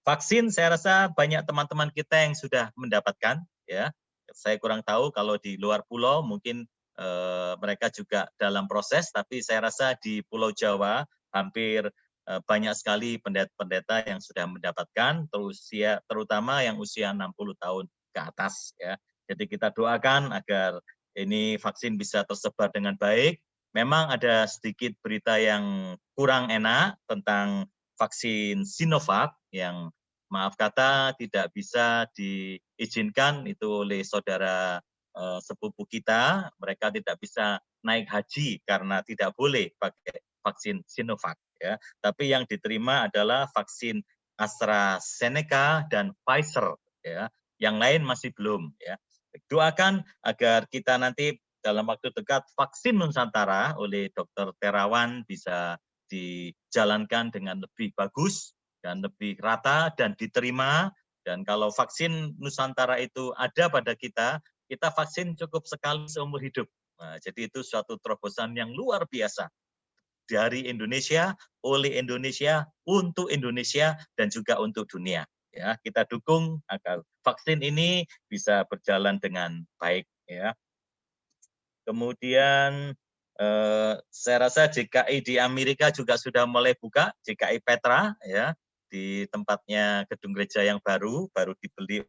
Vaksin saya rasa banyak teman-teman kita yang sudah mendapatkan, ya. Saya kurang tahu kalau di luar pulau mungkin mereka juga dalam proses, tapi saya rasa di Pulau Jawa hampir banyak sekali pendeta-pendeta yang sudah mendapatkan, terutama yang usia 60 tahun ke atas, ya. Jadi kita doakan agar ini vaksin bisa tersebar dengan baik. Memang ada sedikit berita yang kurang enak tentang vaksin Sinovac yang maaf kata tidak bisa diizinkan itu oleh saudara sepupu kita. Mereka tidak bisa naik haji karena tidak boleh pakai vaksin Sinovac, ya. Tapi yang diterima adalah vaksin AstraZeneca dan Pfizer, ya. Yang lain masih belum, ya. Doakan agar kita nanti dalam waktu dekat vaksin Nusantara oleh Dr. Terawan bisa dijalankan dengan lebih bagus dan lebih rata dan diterima. Dan kalau vaksin Nusantara itu ada pada kita vaksin cukup sekali seumur hidup. Nah, jadi itu suatu terobosan yang luar biasa dari Indonesia, oleh Indonesia, untuk Indonesia, dan juga untuk dunia. Ya, kita dukung agar vaksin ini bisa berjalan dengan baik. Ya. Kemudian saya rasa JKI di Amerika juga sudah mulai buka, JKI Petra, ya, di tempatnya gedung gereja yang baru dibeli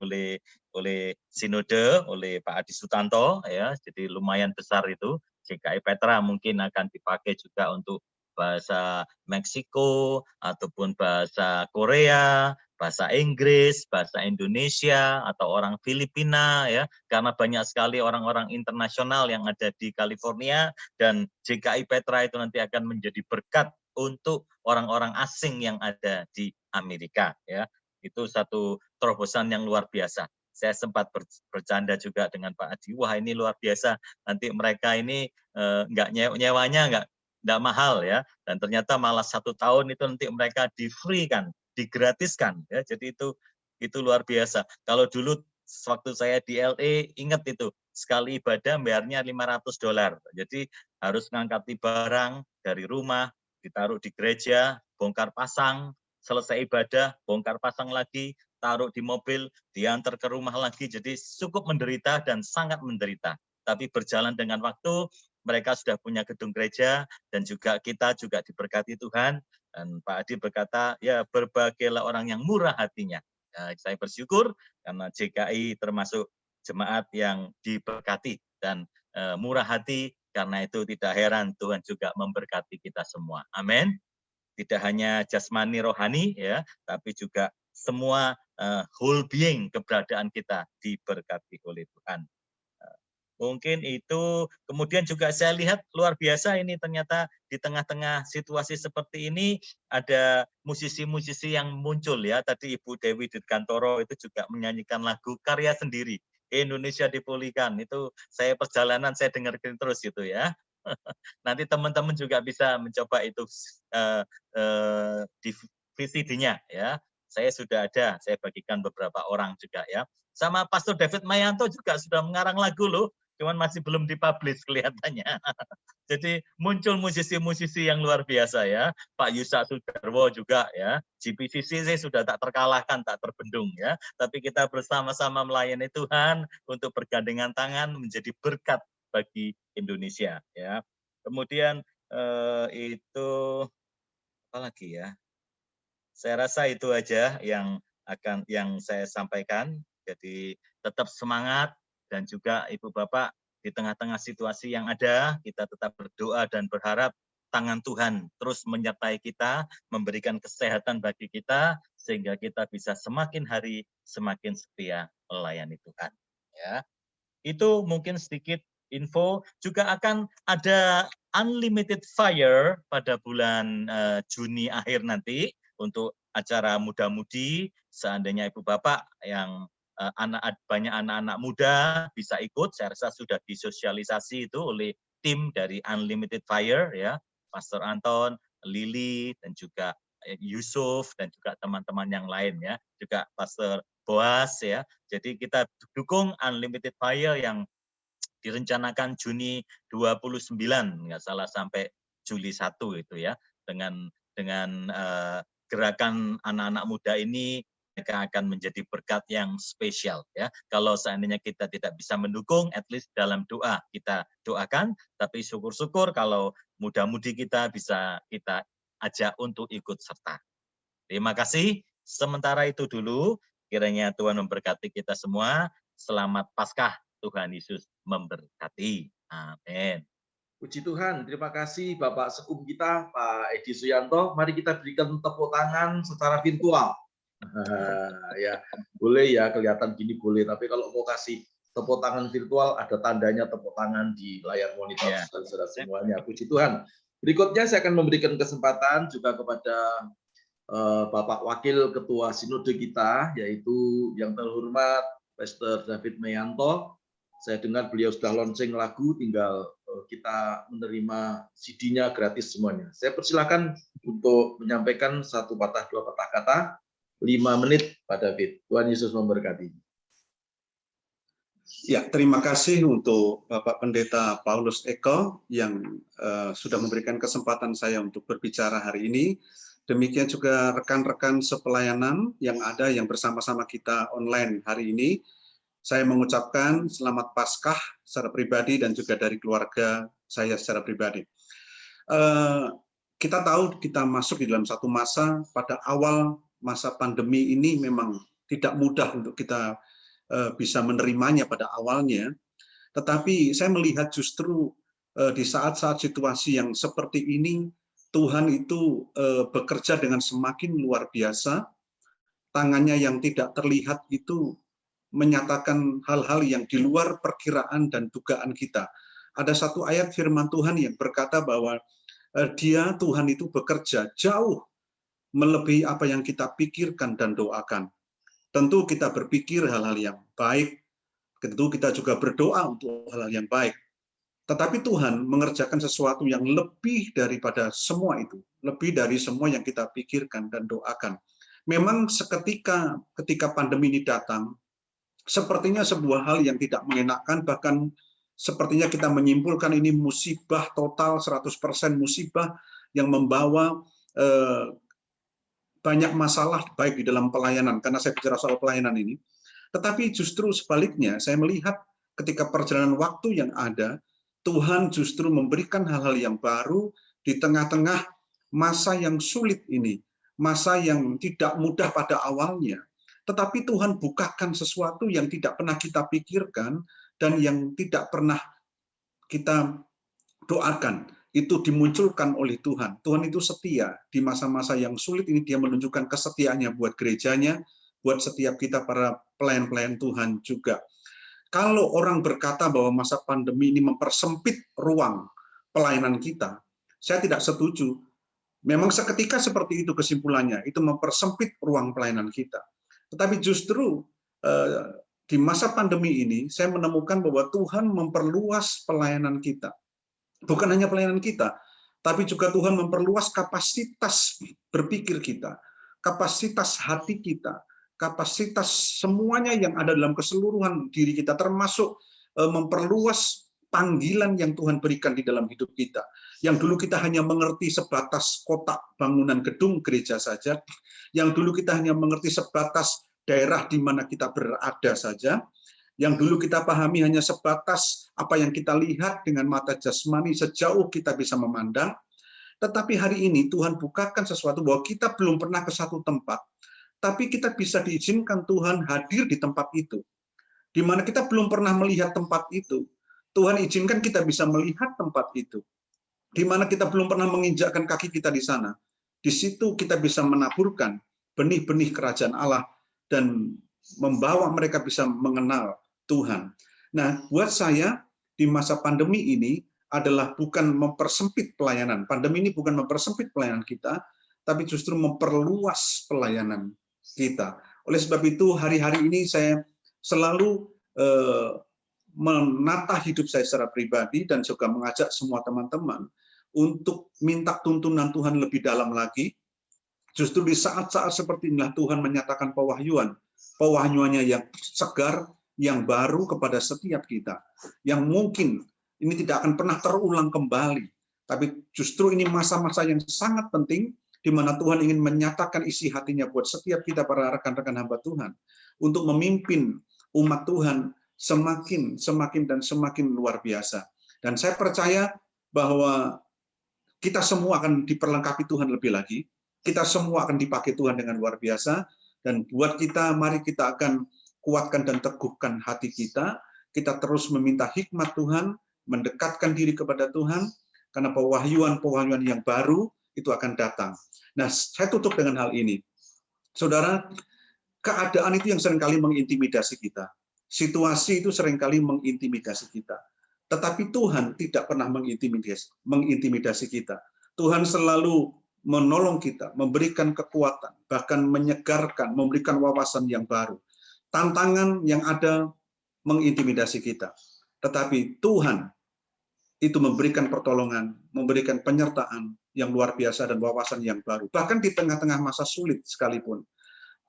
oleh Sinode, oleh Pak Adi Sutanto, ya, jadi lumayan besar itu. JKI Petra mungkin akan dipakai juga untuk bahasa Meksiko ataupun bahasa Korea, bahasa Inggris, bahasa Indonesia, atau orang Filipina, ya, karena banyak sekali orang-orang internasional yang ada di California, dan JKI Petra itu nanti akan menjadi berkat untuk orang-orang asing yang ada di Amerika, ya. Itu satu terobosan yang luar biasa. Saya sempat bercanda juga dengan Pak Adi, wah ini luar biasa, nanti mereka ini nggak nyewanya nggak mahal, ya, dan ternyata malah 1 tahun itu nanti mereka di-free kan, digratiskan, ya. Jadi itu luar biasa. Kalau dulu waktu saya di LA, ingat itu sekali ibadah bayarnya $500. Jadi harus ngangkati barang dari rumah, ditaruh di gereja, bongkar pasang, selesai ibadah, bongkar pasang lagi, taruh di mobil, diantar ke rumah lagi. Jadi cukup menderita dan sangat menderita. Tapi berjalan dengan waktu, mereka sudah punya gedung gereja, dan juga kita juga diberkati Tuhan. Dan Pak Adi berkata, ya berbahagialah orang yang murah hatinya. Ya, saya bersyukur karena JKI termasuk jemaat yang diberkati dan murah hati, karena itu tidak heran Tuhan juga memberkati kita semua. Amin. Tidak hanya jasmani rohani, ya, tapi juga semua whole being, keberadaan kita diberkati oleh Tuhan. Mungkin itu. Kemudian juga saya lihat luar biasa ini, ternyata di tengah-tengah situasi seperti ini ada musisi-musisi yang muncul, ya. Tadi Ibu Dewi Dirgantoro itu juga menyanyikan lagu karya sendiri, Indonesia Dipulihkan. Itu saya perjalanan saya dengerin terus itu, ya. Nanti teman-teman juga bisa mencoba itu di VCD-nya, ya. Saya sudah ada, saya bagikan beberapa orang juga, ya. Sama Pastor David Mayanto juga sudah mengarang lagu loh, cuman masih belum dipublish kelihatannya. Jadi muncul musisi-musisi yang luar biasa, ya. Pak Yusak Sudarwo juga, ya. GPCC saya sudah tak terkalahkan, tak terbendung, ya. Tapi kita bersama-sama melayani Tuhan untuk bergandengan tangan menjadi berkat bagi Indonesia, ya. Kemudian itu apa lagi, ya? Saya rasa itu aja yang saya sampaikan. Jadi tetap semangat, dan juga Ibu Bapak di tengah-tengah situasi yang ada, kita tetap berdoa dan berharap tangan Tuhan terus menyertai kita, memberikan kesehatan bagi kita, sehingga kita bisa semakin hari semakin setia melayani Tuhan, ya. Itu mungkin sedikit info. Juga akan ada Unlimited Fire pada bulan Juni akhir nanti untuk acara muda-mudi. Seandainya Ibu Bapak yang banyak anak-anak muda bisa ikut, saya rasa sudah disosialisasi itu oleh tim dari Unlimited Fire, ya, Pastor Anton, Lili, dan juga Yusuf, dan juga teman-teman yang lain, ya, juga Pastor Boas, ya. Jadi kita dukung Unlimited Fire yang direncanakan Juni 29, nggak salah, sampai Juli 1 itu, ya. Dengan gerakan anak-anak muda ini, mereka akan menjadi berkat yang spesial, ya. Kalau seandainya kita tidak bisa mendukung, at least dalam doa kita doakan, tapi syukur-syukur kalau muda-mudi kita bisa kita ajak untuk ikut serta. Terima kasih. Sementara itu dulu, kiranya Tuhan memberkati kita semua. Selamat Paskah, Tuhan Yesus memberkati. Amin. Puji Tuhan, terima kasih Bapak Sekum kita, Pak Edi Suyanto. Mari kita berikan tepuk tangan secara virtual. Ya, boleh ya, kelihatan gini boleh, tapi kalau mau kasih tepuk tangan virtual, ada tandanya tepuk tangan di layar monitor, ya. Saudara semuanya. Puji Tuhan. Berikutnya saya akan memberikan kesempatan juga kepada Bapak Wakil Ketua Sinode kita, yaitu yang terhormat Pastor David Mayanto. Saya dengar beliau sudah launching lagu, tinggal kita menerima CD-nya gratis semuanya. Saya persilakan untuk menyampaikan 1 patah 2 patah kata, 5 menit Pak David. Tuhan Yesus memberkati. Ya, terima kasih untuk Bapak Pendeta Paulus Eko yang sudah memberikan kesempatan saya untuk berbicara hari ini. Demikian juga rekan-rekan sepelayanan yang ada yang bersama-sama kita online hari ini. Saya mengucapkan selamat Paskah secara pribadi dan juga dari keluarga saya secara pribadi. Kita tahu kita masuk di dalam satu masa, pada awal masa pandemi ini memang tidak mudah untuk kita bisa menerimanya pada awalnya, tetapi saya melihat justru di saat-saat situasi yang seperti ini, Tuhan itu bekerja dengan semakin luar biasa. Tangannya yang tidak terlihat itu menyatakan hal-hal yang di luar perkiraan dan dugaan kita. Ada satu ayat firman Tuhan yang berkata bahwa Tuhan itu bekerja jauh melebihi apa yang kita pikirkan dan doakan. Tentu kita berpikir hal-hal yang baik, tentu kita juga berdoa untuk hal-hal yang baik. Tetapi Tuhan mengerjakan sesuatu yang lebih daripada semua itu, lebih dari semua yang kita pikirkan dan doakan. Memang seketika ketika pandemi ini datang, sepertinya sebuah hal yang tidak mengenakan, bahkan sepertinya kita menyimpulkan ini musibah total, 100% musibah yang membawa banyak masalah baik di dalam pelayanan, karena saya bicara soal pelayanan ini. Tetapi justru sebaliknya, saya melihat ketika perjalanan waktu yang ada, Tuhan justru memberikan hal-hal yang baru di tengah-tengah masa yang sulit ini, masa yang tidak mudah pada awalnya. Tetapi Tuhan bukakan sesuatu yang tidak pernah kita pikirkan dan yang tidak pernah kita doakan. Itu dimunculkan oleh Tuhan. Tuhan itu setia. Di masa-masa yang sulit ini dia menunjukkan kesetiaannya buat gerejanya, buat setiap kita para pelayan-pelayan Tuhan juga. Kalau orang berkata bahwa masa pandemi ini mempersempit ruang pelayanan kita, saya tidak setuju. Memang seketika seperti itu kesimpulannya, itu mempersempit ruang pelayanan kita. Tetapi justru di masa pandemi ini, saya menemukan bahwa Tuhan memperluas pelayanan kita. Bukan hanya pelayanan kita, tapi juga Tuhan memperluas kapasitas berpikir kita, kapasitas hati kita, kapasitas semuanya yang ada dalam keseluruhan diri kita, termasuk memperluas panggilan yang Tuhan berikan di dalam hidup kita. Yang dulu kita hanya mengerti sebatas kotak bangunan gedung gereja saja, yang dulu kita hanya mengerti sebatas daerah di mana kita berada saja, yang dulu kita pahami hanya sebatas apa yang kita lihat dengan mata jasmani sejauh kita bisa memandang. Tetapi hari ini Tuhan bukakan sesuatu bahwa kita belum pernah ke satu tempat, tapi kita bisa diizinkan Tuhan hadir di tempat itu. Di mana kita belum pernah melihat tempat itu, Tuhan izinkan kita bisa melihat tempat itu. Di mana kita belum pernah menginjakkan kaki kita di sana, di situ kita bisa menaburkan benih-benih kerajaan Allah dan membawa mereka bisa mengenal Tuhan. Nah, buat saya di masa pandemi ini adalah bukan mempersempit pelayanan. Pandemi ini bukan mempersempit pelayanan kita, tapi justru memperluas pelayanan kita. Oleh sebab itu, hari-hari ini saya selalu menata hidup saya secara pribadi dan juga mengajak semua teman-teman untuk minta tuntunan Tuhan lebih dalam lagi. Justru di saat-saat seperti inilah Tuhan menyatakan pewahyuannya yang segar, yang baru kepada setiap kita. Yang mungkin ini tidak akan pernah terulang kembali. Tapi justru ini masa-masa yang sangat penting, di mana Tuhan ingin menyatakan isi hatinya buat setiap kita para rekan-rekan hamba Tuhan, untuk memimpin umat Tuhan semakin luar biasa. Dan saya percaya bahwa kita semua akan diperlengkapi Tuhan lebih lagi, kita semua akan dipakai Tuhan dengan luar biasa, dan buat kita, mari kita akan kuatkan dan teguhkan hati kita, kita terus meminta hikmat Tuhan, mendekatkan diri kepada Tuhan, karena pewahyuan-pewahyuan yang baru itu akan datang. Nah, saya tutup dengan hal ini. Saudara, keadaan itu yang seringkali mengintimidasi kita. Situasi itu seringkali mengintimidasi kita. Tetapi Tuhan tidak pernah mengintimidasi kita. Tuhan selalu menolong kita, memberikan kekuatan, bahkan menyegarkan, memberikan wawasan yang baru. Tantangan yang ada mengintimidasi kita. Tetapi Tuhan itu memberikan pertolongan, memberikan penyertaan yang luar biasa dan wawasan yang baru. Bahkan di tengah-tengah masa sulit sekalipun,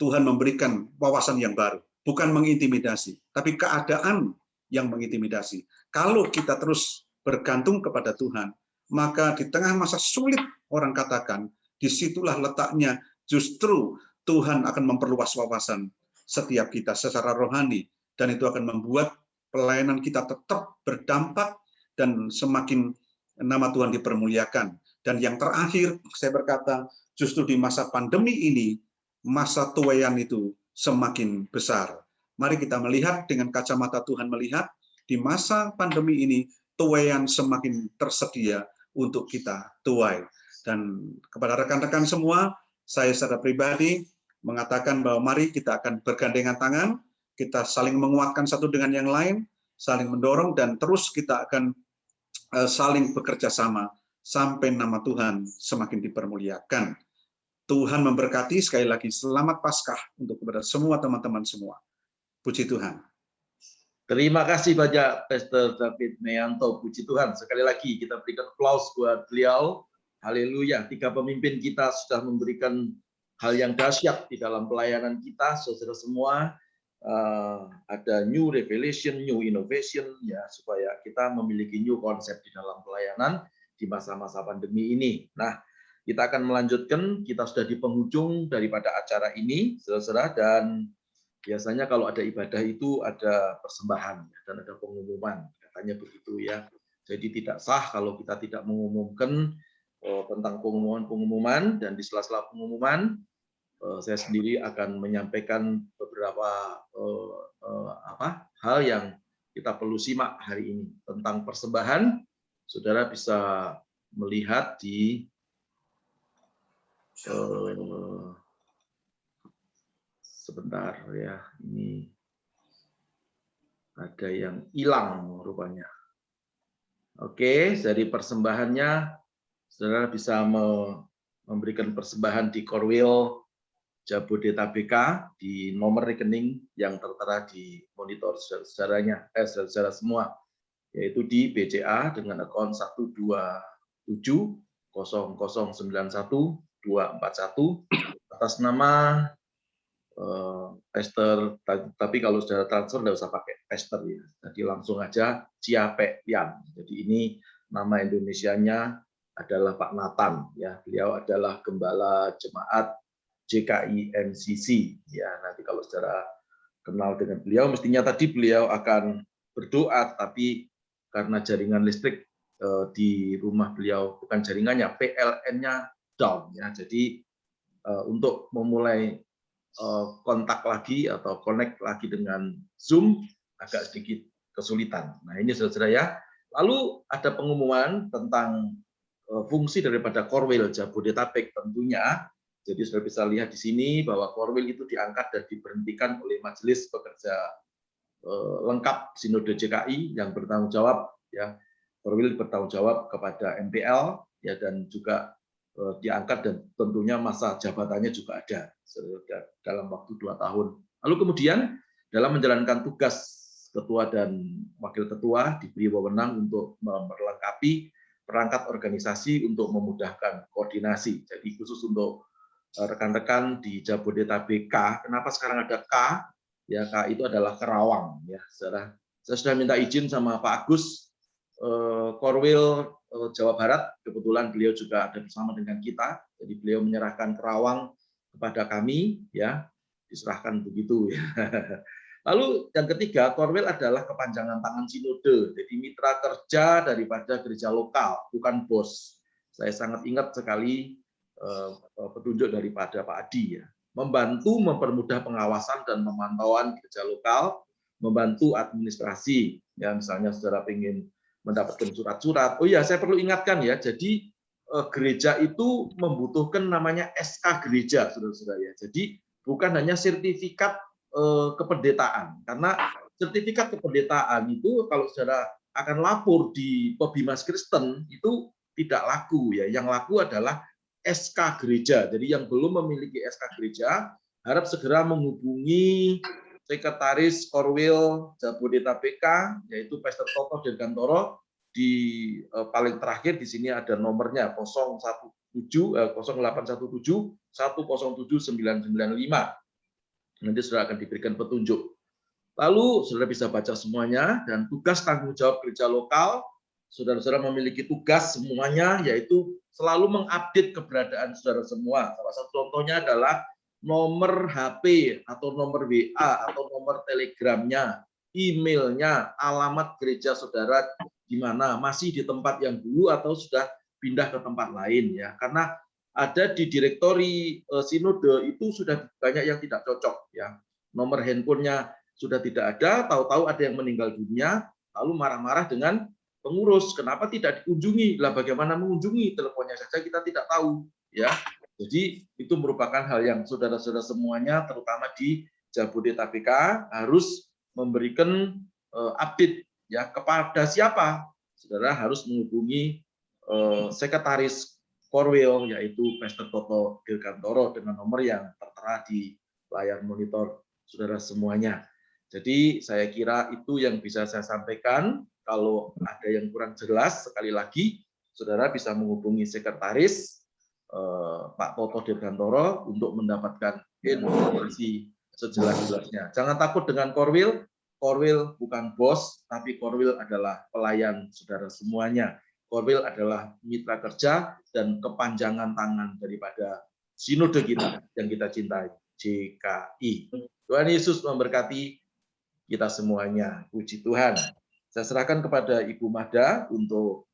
Tuhan memberikan wawasan yang baru. Bukan mengintimidasi, tapi keadaan yang mengintimidasi. Kalau kita terus bergantung kepada Tuhan, maka di tengah masa sulit orang katakan, disitulah letaknya justru Tuhan akan memperluas wawasan setiap kita secara rohani, dan itu akan membuat pelayanan kita tetap berdampak dan semakin nama Tuhan dipermuliakan. Dan yang terakhir, saya berkata, justru di masa pandemi ini, masa tuaian itu semakin besar. Mari kita melihat dengan kacamata Tuhan, melihat di masa pandemi ini, tuaian semakin tersedia untuk kita tuai. Dan kepada rekan-rekan semua, saya secara pribadi mengatakan bahwa mari kita akan bergandengan tangan, kita saling menguatkan satu dengan yang lain, saling mendorong, dan terus kita akan saling bekerja sama sampai nama Tuhan semakin dipermuliakan. Tuhan memberkati. Sekali lagi selamat Paskah untuk kepada semua teman-teman semua. Puji Tuhan. Terima kasih banyak Pastor David Meyanto. Puji Tuhan. Sekali lagi kita berikan aplaus buat beliau. Haleluya. 3 pemimpin kita sudah memberikan hal yang dahsyat di dalam pelayanan kita, saudara semua. Ada new revelation, new innovation, ya, supaya kita memiliki new konsep di dalam pelayanan di masa-masa pandemi ini. Nah, kita akan melanjutkan. Kita sudah di penghujung daripada acara ini, saudara-saudara, dan biasanya kalau ada ibadah itu ada persembahan dan ada pengumuman, katanya begitu ya. Jadi tidak sah kalau kita tidak mengumumkan tentang pengumuman, dan di sela-sela pengumuman saya sendiri akan menyampaikan beberapa hal yang kita perlu simak hari ini tentang persembahan. Saudara bisa melihat di sebentar ya, ini ada yang hilang rupanya. Oke, dari persembahannya saudara bisa memberikan persembahan di Korwil Jabodetabek di nomor rekening yang tertera di monitor saudara-saudaranya, saudara semua, yaitu di BCA dengan akun 1270091 atas nama Pastor, tapi kalau saudara transfer nggak usah pakai Pastor ya, jadi langsung aja Ciapeyan. Jadi ini nama Indonesianya adalah Pak Nathan ya, beliau adalah gembala jemaat JKI MCC ya. Nanti kalau saudara kenal dengan beliau, mestinya tadi beliau akan berdoa, tapi karena jaringan listrik di rumah beliau, bukan jaringannya, PLN-nya down ya. Jadi untuk memulai kontak lagi atau connect lagi dengan Zoom agak sedikit kesulitan. Nah ini saudara ya. Lalu ada pengumuman tentang fungsi daripada Korwil Jabodetabek tentunya. Jadi sudah bisa lihat di sini bahwa Korwil itu diangkat dan diberhentikan oleh Majelis Pekerja Lengkap Sinode JKI yang bertanggung jawab ya. Korwil bertanggung jawab kepada MPL ya, dan juga diangkat, dan tentunya masa jabatannya juga ada dalam waktu 2 tahun. Lalu kemudian dalam menjalankan tugas ketua dan wakil ketua diberi wewenang untuk memperlengkapi perangkat organisasi untuk memudahkan koordinasi. Jadi khusus untuk rekan-rekan di Jabodetabek K. Kenapa sekarang ada K? Ya, K itu adalah Kerawang ya, saudara. Saya sudah minta izin sama Pak Agus Korwil Jawa Barat, kebetulan beliau juga ada bersama dengan kita. Jadi beliau menyerahkan Kerawang kepada kami ya, diserahkan begitu ya. Lalu yang ketiga, Korwil adalah kepanjangan tangan sinode. Jadi mitra kerja daripada gereja lokal, bukan bos. Saya sangat ingat sekali petunjuk daripada Pak Adi ya, membantu mempermudah pengawasan dan pemantauan gereja lokal, membantu administrasi ya, misalnya saudara ingin mendapatkan surat-surat. Oh iya, saya perlu ingatkan ya, jadi gereja itu membutuhkan namanya SK gereja, saudara-saudara ya. Jadi bukan hanya sertifikat kependetaan, karena sertifikat kependetaan itu kalau saudara akan lapor di Pebimas Kristen itu tidak laku ya. Yang laku adalah SK gereja. Jadi yang belum memiliki SK gereja harap segera menghubungi Sekretaris Korwil Jabodetabek, yaitu Pastor Toto Dirgantoro. Di paling terakhir di sini ada nomornya 0817 107995. Nanti sudah akan diberikan petunjuk. Lalu saudara bisa baca semuanya, dan tugas tanggung jawab gereja lokal, saudara-saudara memiliki tugas semuanya, yaitu selalu mengupdate keberadaan saudara semua. Salah satu contohnya adalah nomor HP atau nomor WA atau nomor telegramnya, emailnya, alamat gereja saudara di mana, masih di tempat yang dulu atau sudah pindah ke tempat lain ya. Karena ada di direktori sinode itu sudah banyak yang tidak cocok ya. Nomor handphonenya sudah tidak ada, tahu-tahu ada yang meninggal dunia, lalu marah-marah dengan pengurus, kenapa tidak dikunjungi? Lah bagaimana mengunjungi? Teleponnya saja kita tidak tahu, ya. Jadi itu merupakan hal yang saudara-saudara semuanya, terutama di Jabodetabek, harus memberikan update ya kepada siapa? Saudara harus menghubungi sekretaris Korwil, yaitu Pastor Toto Dirgantoro, dengan nomor yang tertera di layar monitor saudara semuanya. Jadi saya kira itu yang bisa saya sampaikan. Kalau ada yang kurang jelas, sekali lagi saudara bisa menghubungi sekretaris Pak Toto Dirgantoro untuk mendapatkan informasi sejelas-jelasnya. Jangan takut dengan Korwil. Korwil bukan bos, tapi Korwil adalah pelayan saudara semuanya. Korwil adalah mitra kerja dan kepanjangan tangan daripada sinode kita yang kita cintai, JKI. Tuhan Yesus memberkati kita semuanya. Puji Tuhan. Saya serahkan kepada Ibu Mada untuk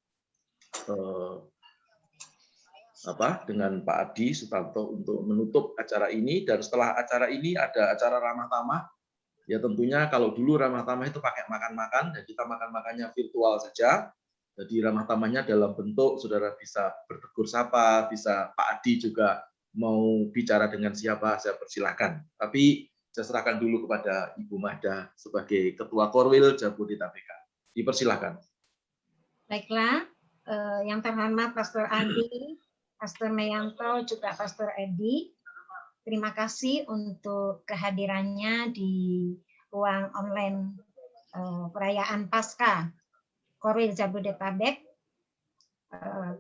dengan Pak Adi Sutanto untuk menutup acara ini, dan setelah acara ini ada acara ramah tamah. Ya tentunya kalau dulu ramah tamah itu pakai makan-makan, dan kita makan-makannya virtual saja. Jadi ramah tamahnya dalam bentuk saudara bisa bertegur sapa, bisa Pak Adi juga mau bicara dengan siapa, saya persilahkan. Tapi saya serahkan dulu kepada Ibu Mada sebagai Ketua Korwil Jabodetabek. Dipersilahkan. Baiklah, yang terhormat Pastor Adi, Pastor Meyanto, juga Pastor Edi, terima kasih untuk kehadirannya di ruang online perayaan Paskah Korwil Jabodetabek.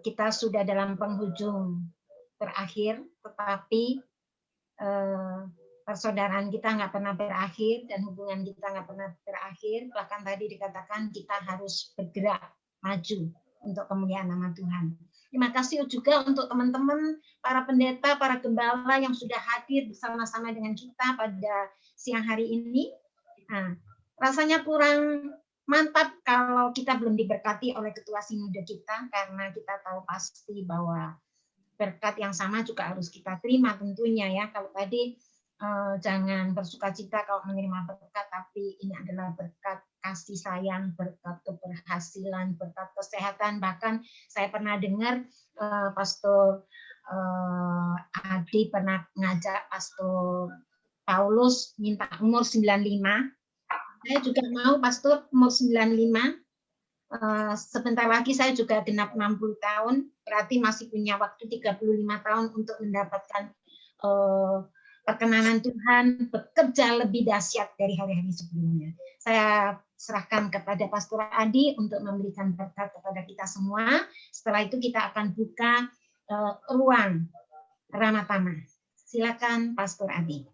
Kita sudah dalam penghujung terakhir, tetapi persaudaraan kita nggak pernah berakhir dan hubungan kita nggak pernah berakhir. Bahkan tadi dikatakan kita harus bergerak maju untuk kemuliaan nama Tuhan. Terima kasih juga untuk teman-teman, para pendeta, para gembala yang sudah hadir bersama-sama dengan kita pada siang hari ini. Nah, rasanya kurang mantap kalau kita belum diberkati oleh ketua sinode kita, karena kita tahu pasti bahwa berkat yang sama juga harus kita terima tentunya ya. Kalau tadi jangan bersukacita kalau menerima berkat, tapi ini adalah berkat kasih sayang, berkat keberhasilan, berkat kesehatan. Bahkan saya pernah dengar Pastor Adi pernah ngajak Pastor Paulus minta umur 95. Saya juga mau Pastor umur 95. Sebentar lagi saya juga genap 60 tahun, berarti masih punya waktu 35 tahun untuk mendapatkan perkenanan Tuhan, bekerja lebih dahsyat dari hari-hari sebelumnya. Saya serahkan kepada Pastor Adi untuk memberikan berkat kepada kita semua. Setelah itu kita akan buka ruang ramah tamah. Silakan Pastor Adi.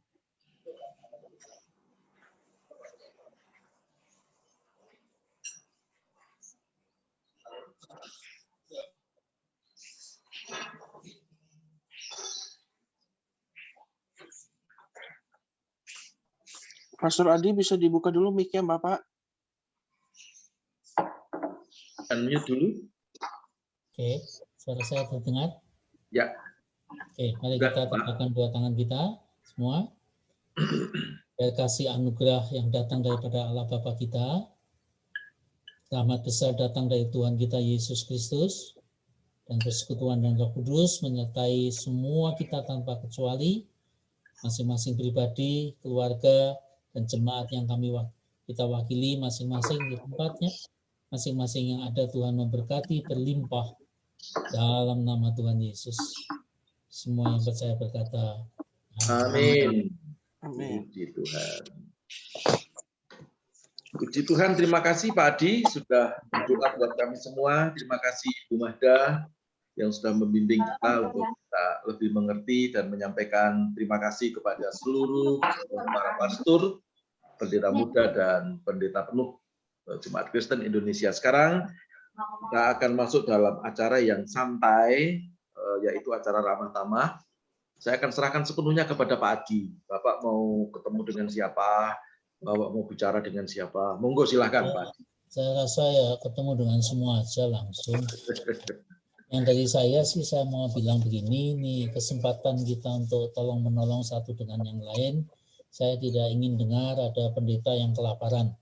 Pastor Adi bisa dibuka dulu mic-nya, Bapak. Unmute dulu. Oke, suara saya terdengar? Ya. Oke, mari kita tepukkan dua tangan kita semua. Biar kasih anugerah yang datang daripada Allah Bapa kita, rahmat besar datang dari Tuhan kita Yesus Kristus, dan persekutuan dan Roh Kudus menyertai semua kita tanpa kecuali, masing-masing pribadi, keluarga, dan jemaat yang kita wakili masing-masing di tempatnya, masing-masing yang ada. Tuhan memberkati berlimpah dalam nama Tuhan Yesus. Semua yang percaya berkata, amin. Amin. Puji Tuhan. Puji Tuhan, terima kasih Pak Adi sudah berdoa buat kami semua. Terima kasih Ibu Mahda yang sudah membimbing kita untuk kita lebih mengerti dan menyampaikan terima kasih kepada seluruh para pastor pendeta muda dan pendeta penuh Jemaat Kristen Indonesia. Sekarang kita akan masuk dalam acara yang santai, yaitu acara ramah tamah. Saya akan serahkan sepenuhnya kepada Pak Adi. Bapak mau ketemu dengan siapa? Bapak mau bicara dengan siapa? Monggo silahkan Pak Adi. Saya rasa ya ketemu dengan semua aja langsung. Yang dari saya sih saya mau bilang begini, ini kesempatan kita untuk tolong menolong satu dengan yang lain. Saya tidak ingin dengar ada pendeta yang kelaparan,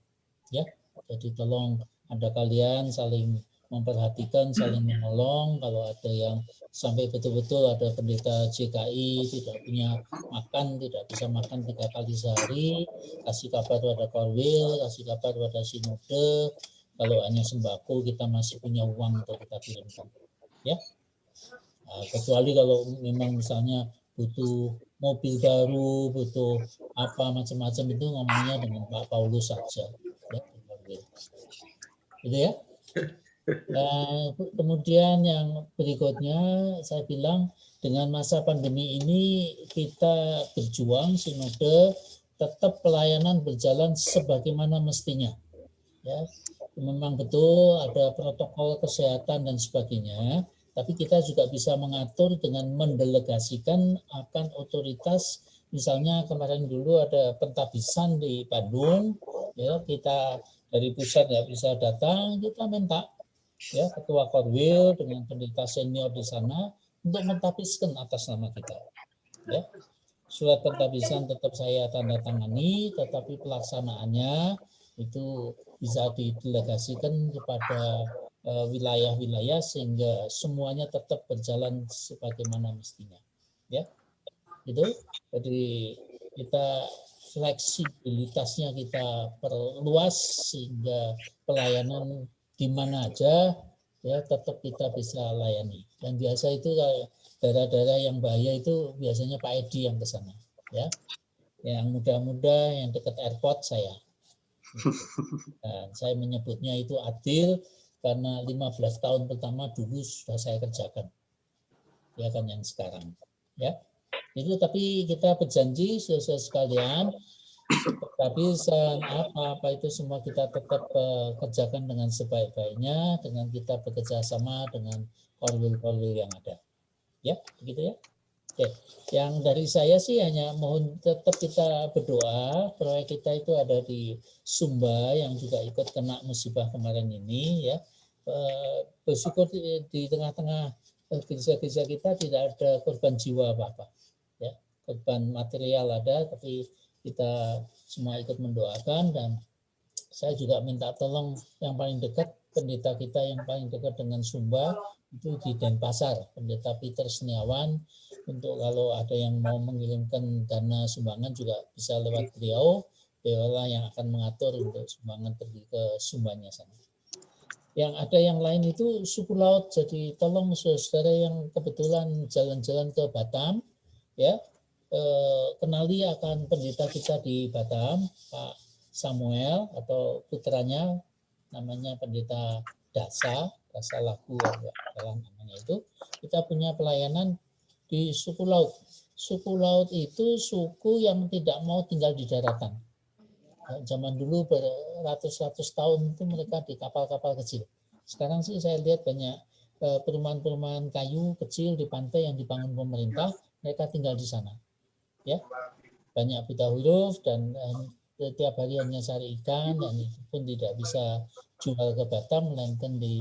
ya. Jadi tolong ada kalian saling memperhatikan, saling menolong. Kalau ada yang sampai betul-betul ada pendeta JKI tidak punya makan, tidak bisa makan 3 kali sehari, kasih kabar pada Korwil, kasih kabar pada Sinode. Kalau hanya sembako kita masih punya uang untuk kita kirimkan. Ya, nah, kecuali kalau memang misalnya butuh mobil baru, butuh apa macam-macam itu ngomongnya dengan Pak Paulus saja, ya, gitu ya. Nah, kemudian yang berikutnya saya bilang dengan masa pandemi ini kita berjuang Sinode tetap pelayanan berjalan sebagaimana mestinya, ya. Memang betul ada protokol kesehatan dan sebagainya. Tapi kita juga bisa mengatur dengan mendelegasikan akan otoritas. Misalnya kemarin dulu ada pentabisan di Bandung, ya kita dari pusat nggak bisa datang, kita minta ya ketua Korwil dengan pendeta senior di sana untuk mentabiskan atas nama kita. Ya, surat pentabisan tetap saya tanda tangani, tetapi pelaksanaannya itu bisa didelegasikan kepada wilayah-wilayah sehingga semuanya tetap berjalan sebagaimana mestinya, ya. Itu jadi kita fleksibilitasnya kita perluas sehingga pelayanan di mana aja ya tetap kita bisa layani. Dan biasa itu daerah-daerah yang bahaya itu biasanya Pak Edi yang ke sana, ya. Yang muda-muda yang dekat airport saya. Dan saya menyebutnya itu adil karena 15 tahun pertama dulu sudah saya kerjakan, ya kan yang sekarang, ya itu. Tapi kita berjanji saudara sekalian, penghabisan apa itu semua kita tetap kerjakan dengan sebaik-baiknya dengan kita bekerja sama dengan korwil-korwil yang ada, ya begitu ya. Oke, yang dari saya sih hanya mohon tetap kita berdoa. Proyek kita itu ada di Sumba yang juga ikut kena musibah kemarin ini, ya. Bersyukur di tengah-tengah gereja-gereja kita tidak ada korban jiwa apa-apa, ya. Korban material ada, tapi kita semua ikut mendoakan. Dan saya juga minta tolong yang paling dekat, pendeta kita yang paling dekat dengan Sumba itu di Denpasar, pendeta Peter Seniawan, untuk kalau ada yang mau mengirimkan dana sumbangan juga bisa lewat beliau lah yang akan mengatur untuk sumbangan pergi ke Sumbanya sana. Yang ada yang lain itu suku laut, jadi tolong saudara yang kebetulan jalan-jalan ke Batam, ya kenali akan pendeta kita di Batam, Pak Samuel atau putranya namanya pendeta Dasa Lagu namanya itu. Kita punya pelayanan di suku laut. Suku laut itu suku yang tidak mau tinggal di daratan. Zaman dulu beratus-ratus tahun itu mereka di kapal-kapal kecil. Sekarang sih saya lihat banyak perumahan-perumahan kayu kecil di pantai yang dibangun pemerintah, mereka tinggal di sana. Ya, banyak buta huruf dan setiap hari hanya cari ikan, dan itu pun tidak bisa jual ke Batam, melainkan di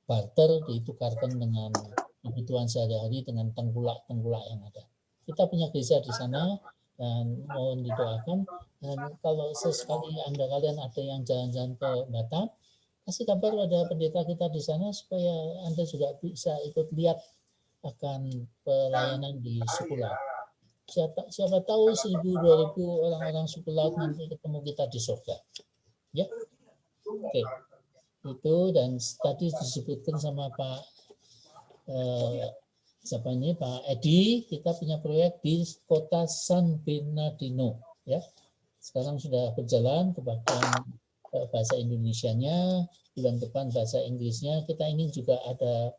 barter, ditukarkan dengan kebutuhan sehari-hari dengan tengkulak-tengkulak yang ada. Kita punya gereja di sana dan mohon didoakan. Dan kalau sesekali kalian ada yang jalan-jalan ke Batam, kasih kabar pada pendeta kita di sana supaya Anda juga bisa ikut lihat akan pelayanan di suku laut. Siapa tahu 1.000-2.000 orang-orang suku laut nanti ketemu kita di surga. Ya, oke. Itu dan tadi disebutkan sama Pak siapa ini Pak Edi, kita punya proyek di kota San Bernardino, ya. Sekarang sudah berjalan kebagian bahasa Indonesianya, bulan depan bahasa Inggrisnya. Kita ingin juga ada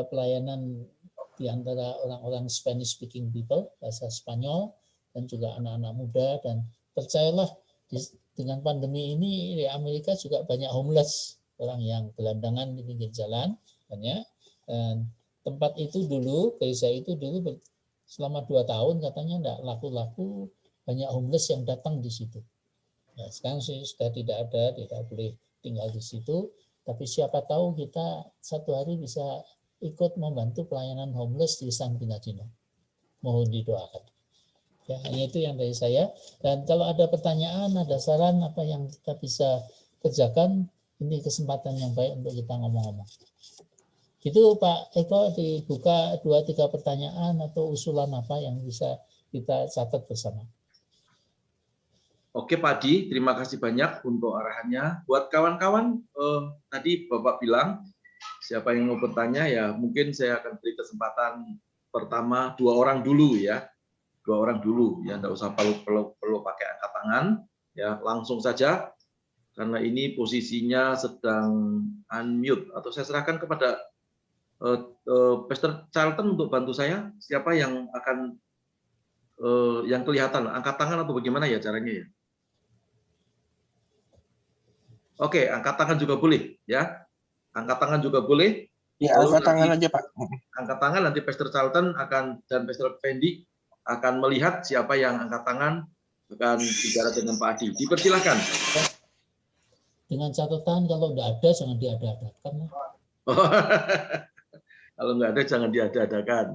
pelayanan di antara orang-orang Spanish speaking people, bahasa Spanyol, dan juga anak-anak muda. Dan percayalah dengan pandemi ini di Amerika juga banyak homeless, orang yang gelandangan di pinggir jalan banyak. Dan tempat itu dulu, gereja itu dulu selama 2 tahun katanya enggak laku-laku, banyak homeless yang datang di situ. Nah, sekarang sih sudah tidak ada, tidak boleh tinggal di situ. Tapi siapa tahu kita satu hari bisa ikut membantu pelayanan homeless di San Bernardino. Mohon didoakan. Ya, hanya itu yang dari saya. Dan kalau ada pertanyaan, ada saran apa yang kita bisa kerjakan, ini kesempatan yang baik untuk kita ngomong-ngomong. Gitu Pak Eko, dibuka 2-3 pertanyaan atau usulan apa yang bisa kita catat bersama. Oke Pak Adi, terima kasih banyak untuk arahannya. Buat kawan-kawan, tadi Bapak bilang, siapa yang mau bertanya ya mungkin saya akan beri kesempatan pertama 2 orang dulu ya. 2 orang dulu, ya enggak usah perlu pakai angkat tangan, ya langsung saja. Karena ini posisinya sedang unmute, atau saya serahkan kepada Pastor Charlton untuk bantu saya, siapa yang akan yang kelihatan, angkat tangan atau bagaimana ya caranya ya? Oke, angkat tangan juga boleh ya. Angkat tangan juga boleh. Ya, Lalu angkat tangan nanti, aja Pak. angkat tangan nanti Pastor Charlton dan Pastor Fendi akan melihat siapa yang angkat tangan akan bicara dengan Pak Adi. Dipersilakan. Dengan catatan kalau tidak ada jangan diada-adakan. Kalau nggak ada jangan diada-adakan.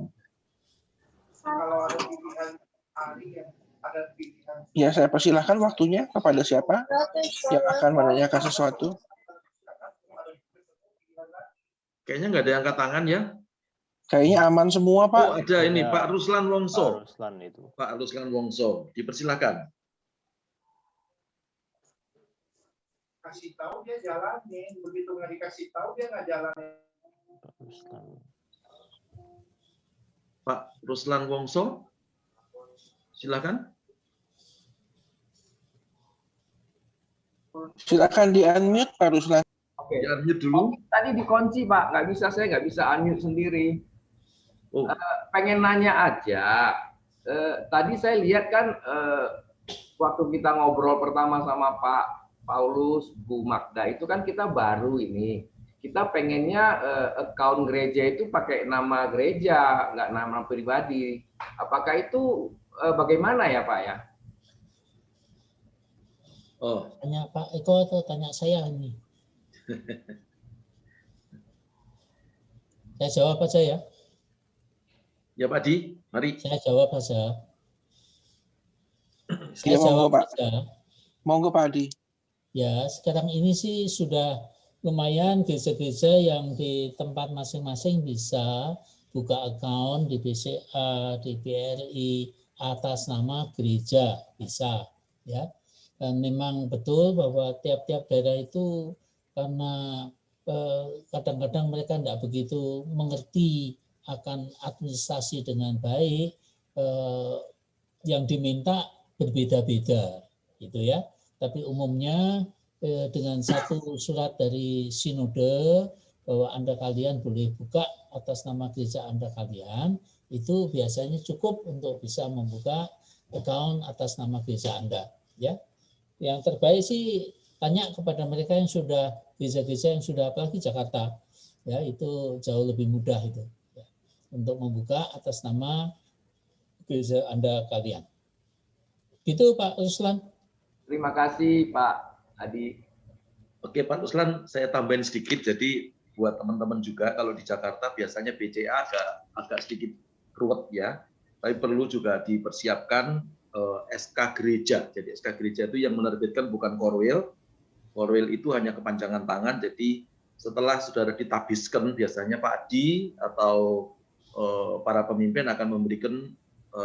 Kalau ada pilihan hari yang ada pilihan. Ya, saya persilahkan waktunya kepada siapa yang akan menanyakan sesuatu. Kayaknya nggak ada yang angkat tangan ya. Kayaknya aman semua, Pak. Oh, ada ini Pak Ruslan Wongso. Pak Ruslan itu. Pak Ruslan Wongso, dipersilakan. Kasih tahu dia jalanin, begitu nggak dikasih tahu dia nggak jalanin. Pak Ruslan. Pak Ruslan Wongso, silakan. Silakan di-unmute Pak Ruslan. Oke. Di-unmute dulu. Tadi dikunci Pak, saya nggak bisa unmute sendiri. Oh. Pengen nanya aja. Tadi saya lihat kan waktu kita ngobrol pertama sama Pak Paulus, Bu Magda itu kan kita baru ini. Kita pengennya account gereja itu pakai nama gereja, nggak nama pribadi. Apakah itu bagaimana ya Pak ya? Oh. Tanya Pak Eko atau tanya saya ini? Saya jawab aja ya. Ya Pak Adi, mari. Saya jawab aja. Ya, Saya jawab Pak. aja. Monggo Pak Adi. Ya, sekarang ini sih sudah lumayan gereja-gereja yang di tempat masing-masing bisa buka account di BCA, di BRI atas nama gereja bisa, ya. Dan memang betul bahwa tiap-tiap daerah itu karena kadang-kadang mereka tidak begitu mengerti akan administrasi dengan baik, yang diminta berbeda-beda, gitu ya. Tapi umumnya dengan satu surat dari sinode bahwa Anda kalian boleh buka atas nama gereja Anda kalian, itu biasanya cukup untuk bisa membuka account atas nama gereja Anda, ya. Yang terbaik sih tanya kepada mereka yang sudah gereja-gereja yang sudah, apalagi Jakarta, ya, itu jauh lebih mudah itu ya, untuk membuka atas nama gereja Anda kalian. Gitu Pak Ruslan. Terima kasih Pak Adi. Oke Pak Ruslan, saya tambahin sedikit. Jadi buat teman-teman juga kalau di Jakarta biasanya BCA agak sedikit ruwet ya, tapi perlu juga dipersiapkan SK gereja. Jadi SK gereja itu yang menerbitkan bukan Korwil. Korwil itu hanya kepanjangan tangan. Jadi setelah saudara ditabiskan, biasanya Pak Adi atau para pemimpin akan memberikan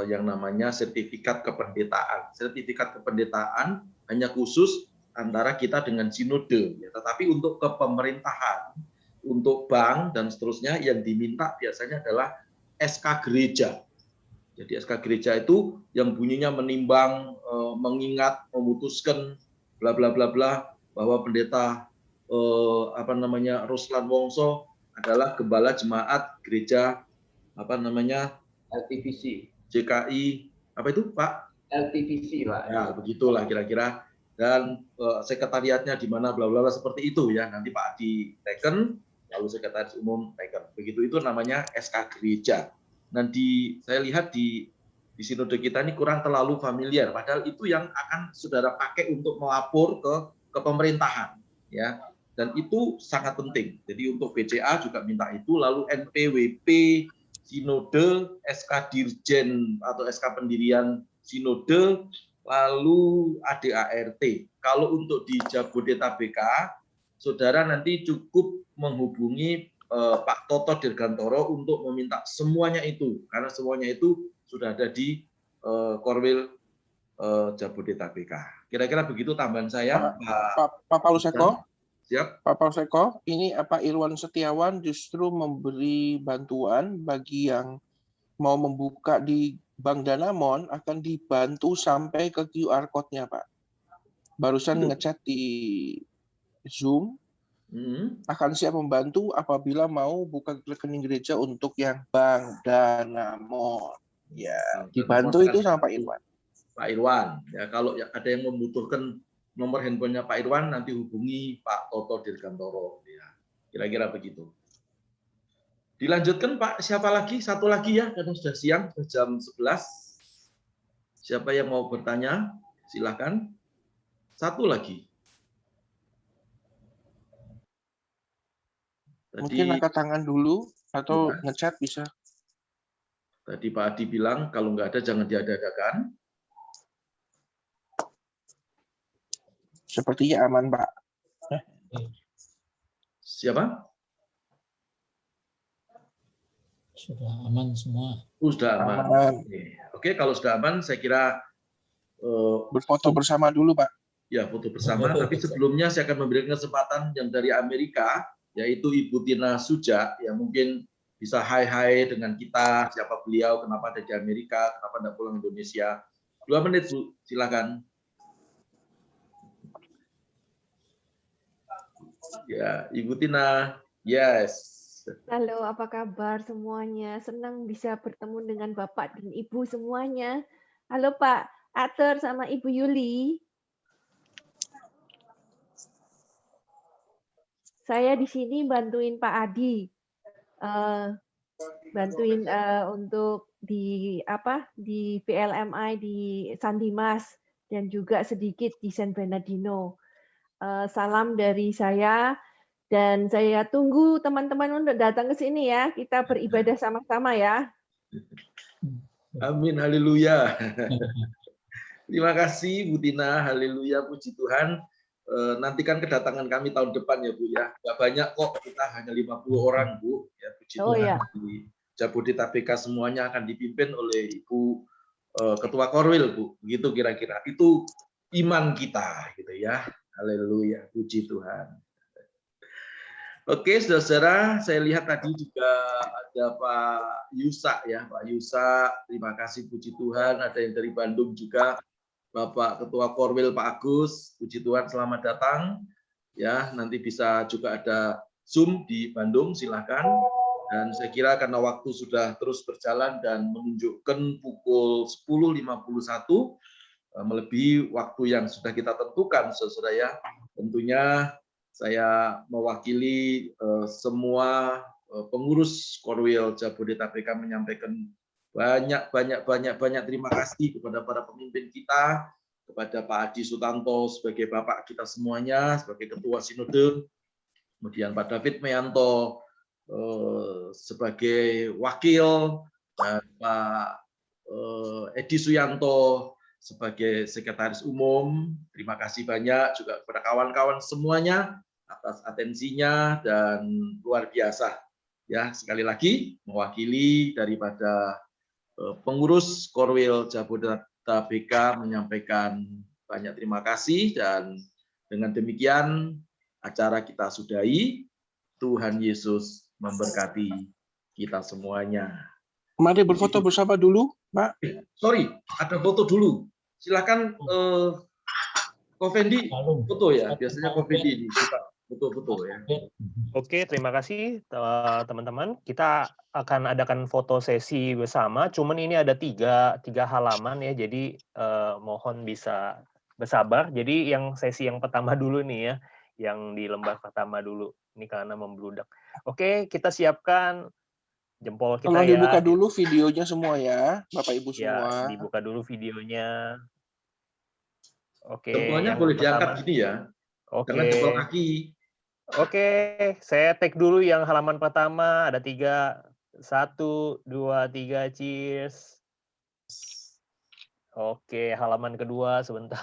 yang namanya sertifikat kependetaan. Sertifikat kependetaan hanya khusus antara kita dengan sinode. Ya. Tetapi untuk kepemerintahan, untuk bank dan seterusnya yang diminta biasanya adalah SK gereja. Jadi SK gereja itu yang bunyinya menimbang, mengingat, memutuskan, bla bla bla bla, bahwa pendeta Ruslan Wongso adalah gembala jemaat gereja LTVC. JKI apa itu Pak? LTVC Pak. Ya begitulah kira-kira. dan sekretariatnya di mana bla bla bla seperti itu ya. Nanti Pak Adi teken, lalu sekretaris umum teken. Begitu itu namanya SK gereja. Nah, saya lihat di sinode kita ini kurang terlalu familiar, padahal itu yang akan saudara pakai untuk melapor ke pemerintahan ya. Dan itu sangat penting. Jadi untuk BCA juga minta itu, lalu NPWP sinode, SK dirjen atau SK pendirian sinode, lalu ADART. Kalau untuk di Jabodetabek, saudara nanti cukup menghubungi Pak Toto Dirgantoro untuk meminta semuanya itu, karena semuanya itu sudah ada di Korwil Jabodetabek. Kira-kira begitu tambahan saya, Pak Paulus Eko. Siap. Pak Paulus Eko, ini Pak Irwan Setiawan justru memberi bantuan bagi yang mau membuka di Bank Danamon, akan dibantu sampai ke QR code-nya, Pak. Barusan ngechat di Zoom, akan siap membantu apabila mau buka rekening gereja untuk yang Bank Danamon. Ya, dibantu itu sama Pak Irwan. Pak Irwan, ya kalau ada yang membutuhkan nomor handphonenya Pak Irwan, nanti hubungi Pak Toto Dirgantoro. Ya, kira-kira begitu. Dilanjutkan Pak, siapa lagi? Satu lagi ya, karena sudah siang, sudah jam 11. Siapa yang mau bertanya? Silakan. Satu lagi. Mungkin angkat tangan dulu atau ngechat bisa. Tadi Pak Adi bilang kalau nggak ada jangan diada-adakan. Sepertinya aman, Pak. Siapa? Sudah aman semua. Sudah aman. Oke, kalau sudah aman, saya kira berfoto bersama dulu, Pak. Ya, foto bersama. Tapi sebelumnya saya akan memberikan kesempatan yang dari Amerika, yaitu Ibu Tina Suja, yang mungkin bisa hai-hai dengan kita, siapa beliau, kenapa ada di Amerika, kenapa tidak pulang Indonesia. 2 menit, Bu. Silakan. Ya, Ibu Tina. Yes. Halo, apa kabar semuanya? Senang bisa bertemu dengan Bapak dan Ibu semuanya. Halo Pak Ater sama Ibu Yuli. Saya di sini bantuin Pak Adi. Bantuin untuk di VLMI di San Dimas dan juga sedikit di San Bernardino. Salam dari saya. Dan saya tunggu teman-teman untuk datang ke sini ya. Kita beribadah sama-sama ya. Amin, haleluya. Terima kasih Bu Tina, haleluya, puji Tuhan. Nantikan kedatangan kami tahun depan ya Bu ya. Gak banyak kok, kita hanya 50 orang Bu. Ya, puji Tuhan. Ya. Di Jabodetabek semuanya akan dipimpin oleh Ibu Ketua Korwil Bu. Begitu kira-kira. Itu iman kita gitu ya. Haleluya, puji Tuhan. Oke, saudara-saudara, saya lihat tadi juga ada Pak Yusa ya, Pak Yusa. Terima kasih, puji Tuhan. Ada yang dari Bandung juga, Bapak Ketua Korwil Pak Agus. Puji Tuhan, selamat datang. Ya, nanti bisa juga ada Zoom di Bandung, silakan. Dan saya kira karena waktu sudah terus berjalan dan menunjukkan pukul 10.51, melebihi waktu yang sudah kita tentukan, saudara ya. Tentunya saya mewakili semua pengurus Korwil Jabodetabek menyampaikan banyak terima kasih kepada para pemimpin kita, kepada Pak Adi Sutanto sebagai Bapak kita semuanya, sebagai Ketua Sinode, kemudian Pak David Meyanto sebagai Wakil, dan Pak Edi Suyanto sebagai Sekretaris Umum. Terima kasih banyak juga kepada kawan-kawan semuanya atas atensinya dan luar biasa. Ya, sekali lagi mewakili daripada pengurus Korwil Jabodetabek menyampaikan banyak terima kasih, dan dengan demikian acara kita sudahi. Tuhan Yesus memberkati kita semuanya. Mari berfoto bersama dulu, Pak. Sorry, ada foto dulu. Silakan Ko Fendi foto ya. Biasanya Ko Fendi ini suka foto-foto ya. Oke, terima kasih teman-teman. Kita akan adakan foto sesi bersama. Cuman ini ada tiga halaman ya. Jadi mohon bisa bersabar. Jadi yang sesi yang pertama dulu nih ya, yang di lembar pertama dulu. Ini karena membludak. Oke, kita siapkan jempol kita Tolong ya. dibuka dulu videonya semua ya, Bapak Ibu Ya, semua. dibuka dulu videonya. Oke, Jempolnya yang boleh diangkat pertama. gini ya. Oke. Jangan jempol kaki. Oke, saya tag dulu yang halaman pertama. Ada 3. 1, 2, 3, cheers. Oke, halaman kedua sebentar.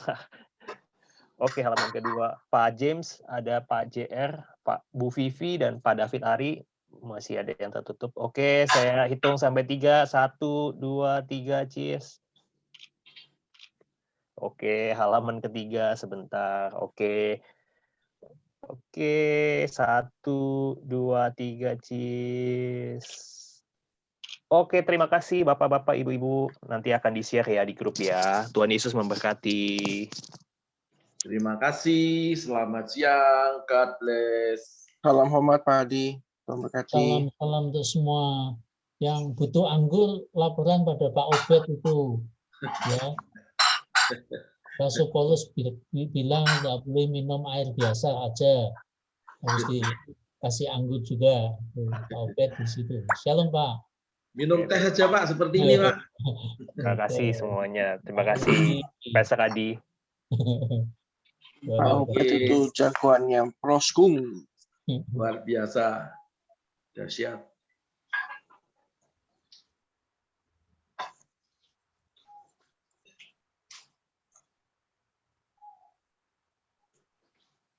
Oke, halaman kedua. Pak James, ada Pak JR, Pak Bu Vivi, dan Pak David Ari. Masih ada yang tertutup. Oke, saya hitung sampai 3. 1, 2, 3, cheers. Oke, halaman ketiga sebentar. Oke. Oke, 1, 2, 3, cheers. Oke, terima kasih Bapak-Bapak, Ibu-Ibu. Nanti akan di-share ya di grup ya. Tuhan Yesus memberkati. Terima kasih. Selamat siang. God bless. Salam hormat Pak Adi. Tuhan berkati. Salam-salam untuk semua. Yang butuh anggur, laporan pada Pak Obed itu. Ya. Rasul Paulus bilang nggak boleh minum air biasa aja. Harus dikasih anggur juga. Pak Obed di situ. Shalom Pak. Minum teh aja Pak, seperti ini Pak. Terima kasih semuanya. Terima kasih Pastor Adi. Pak Obed itu jagoannya Proskung. Luar biasa. Dahsyat.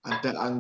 Ada anggur.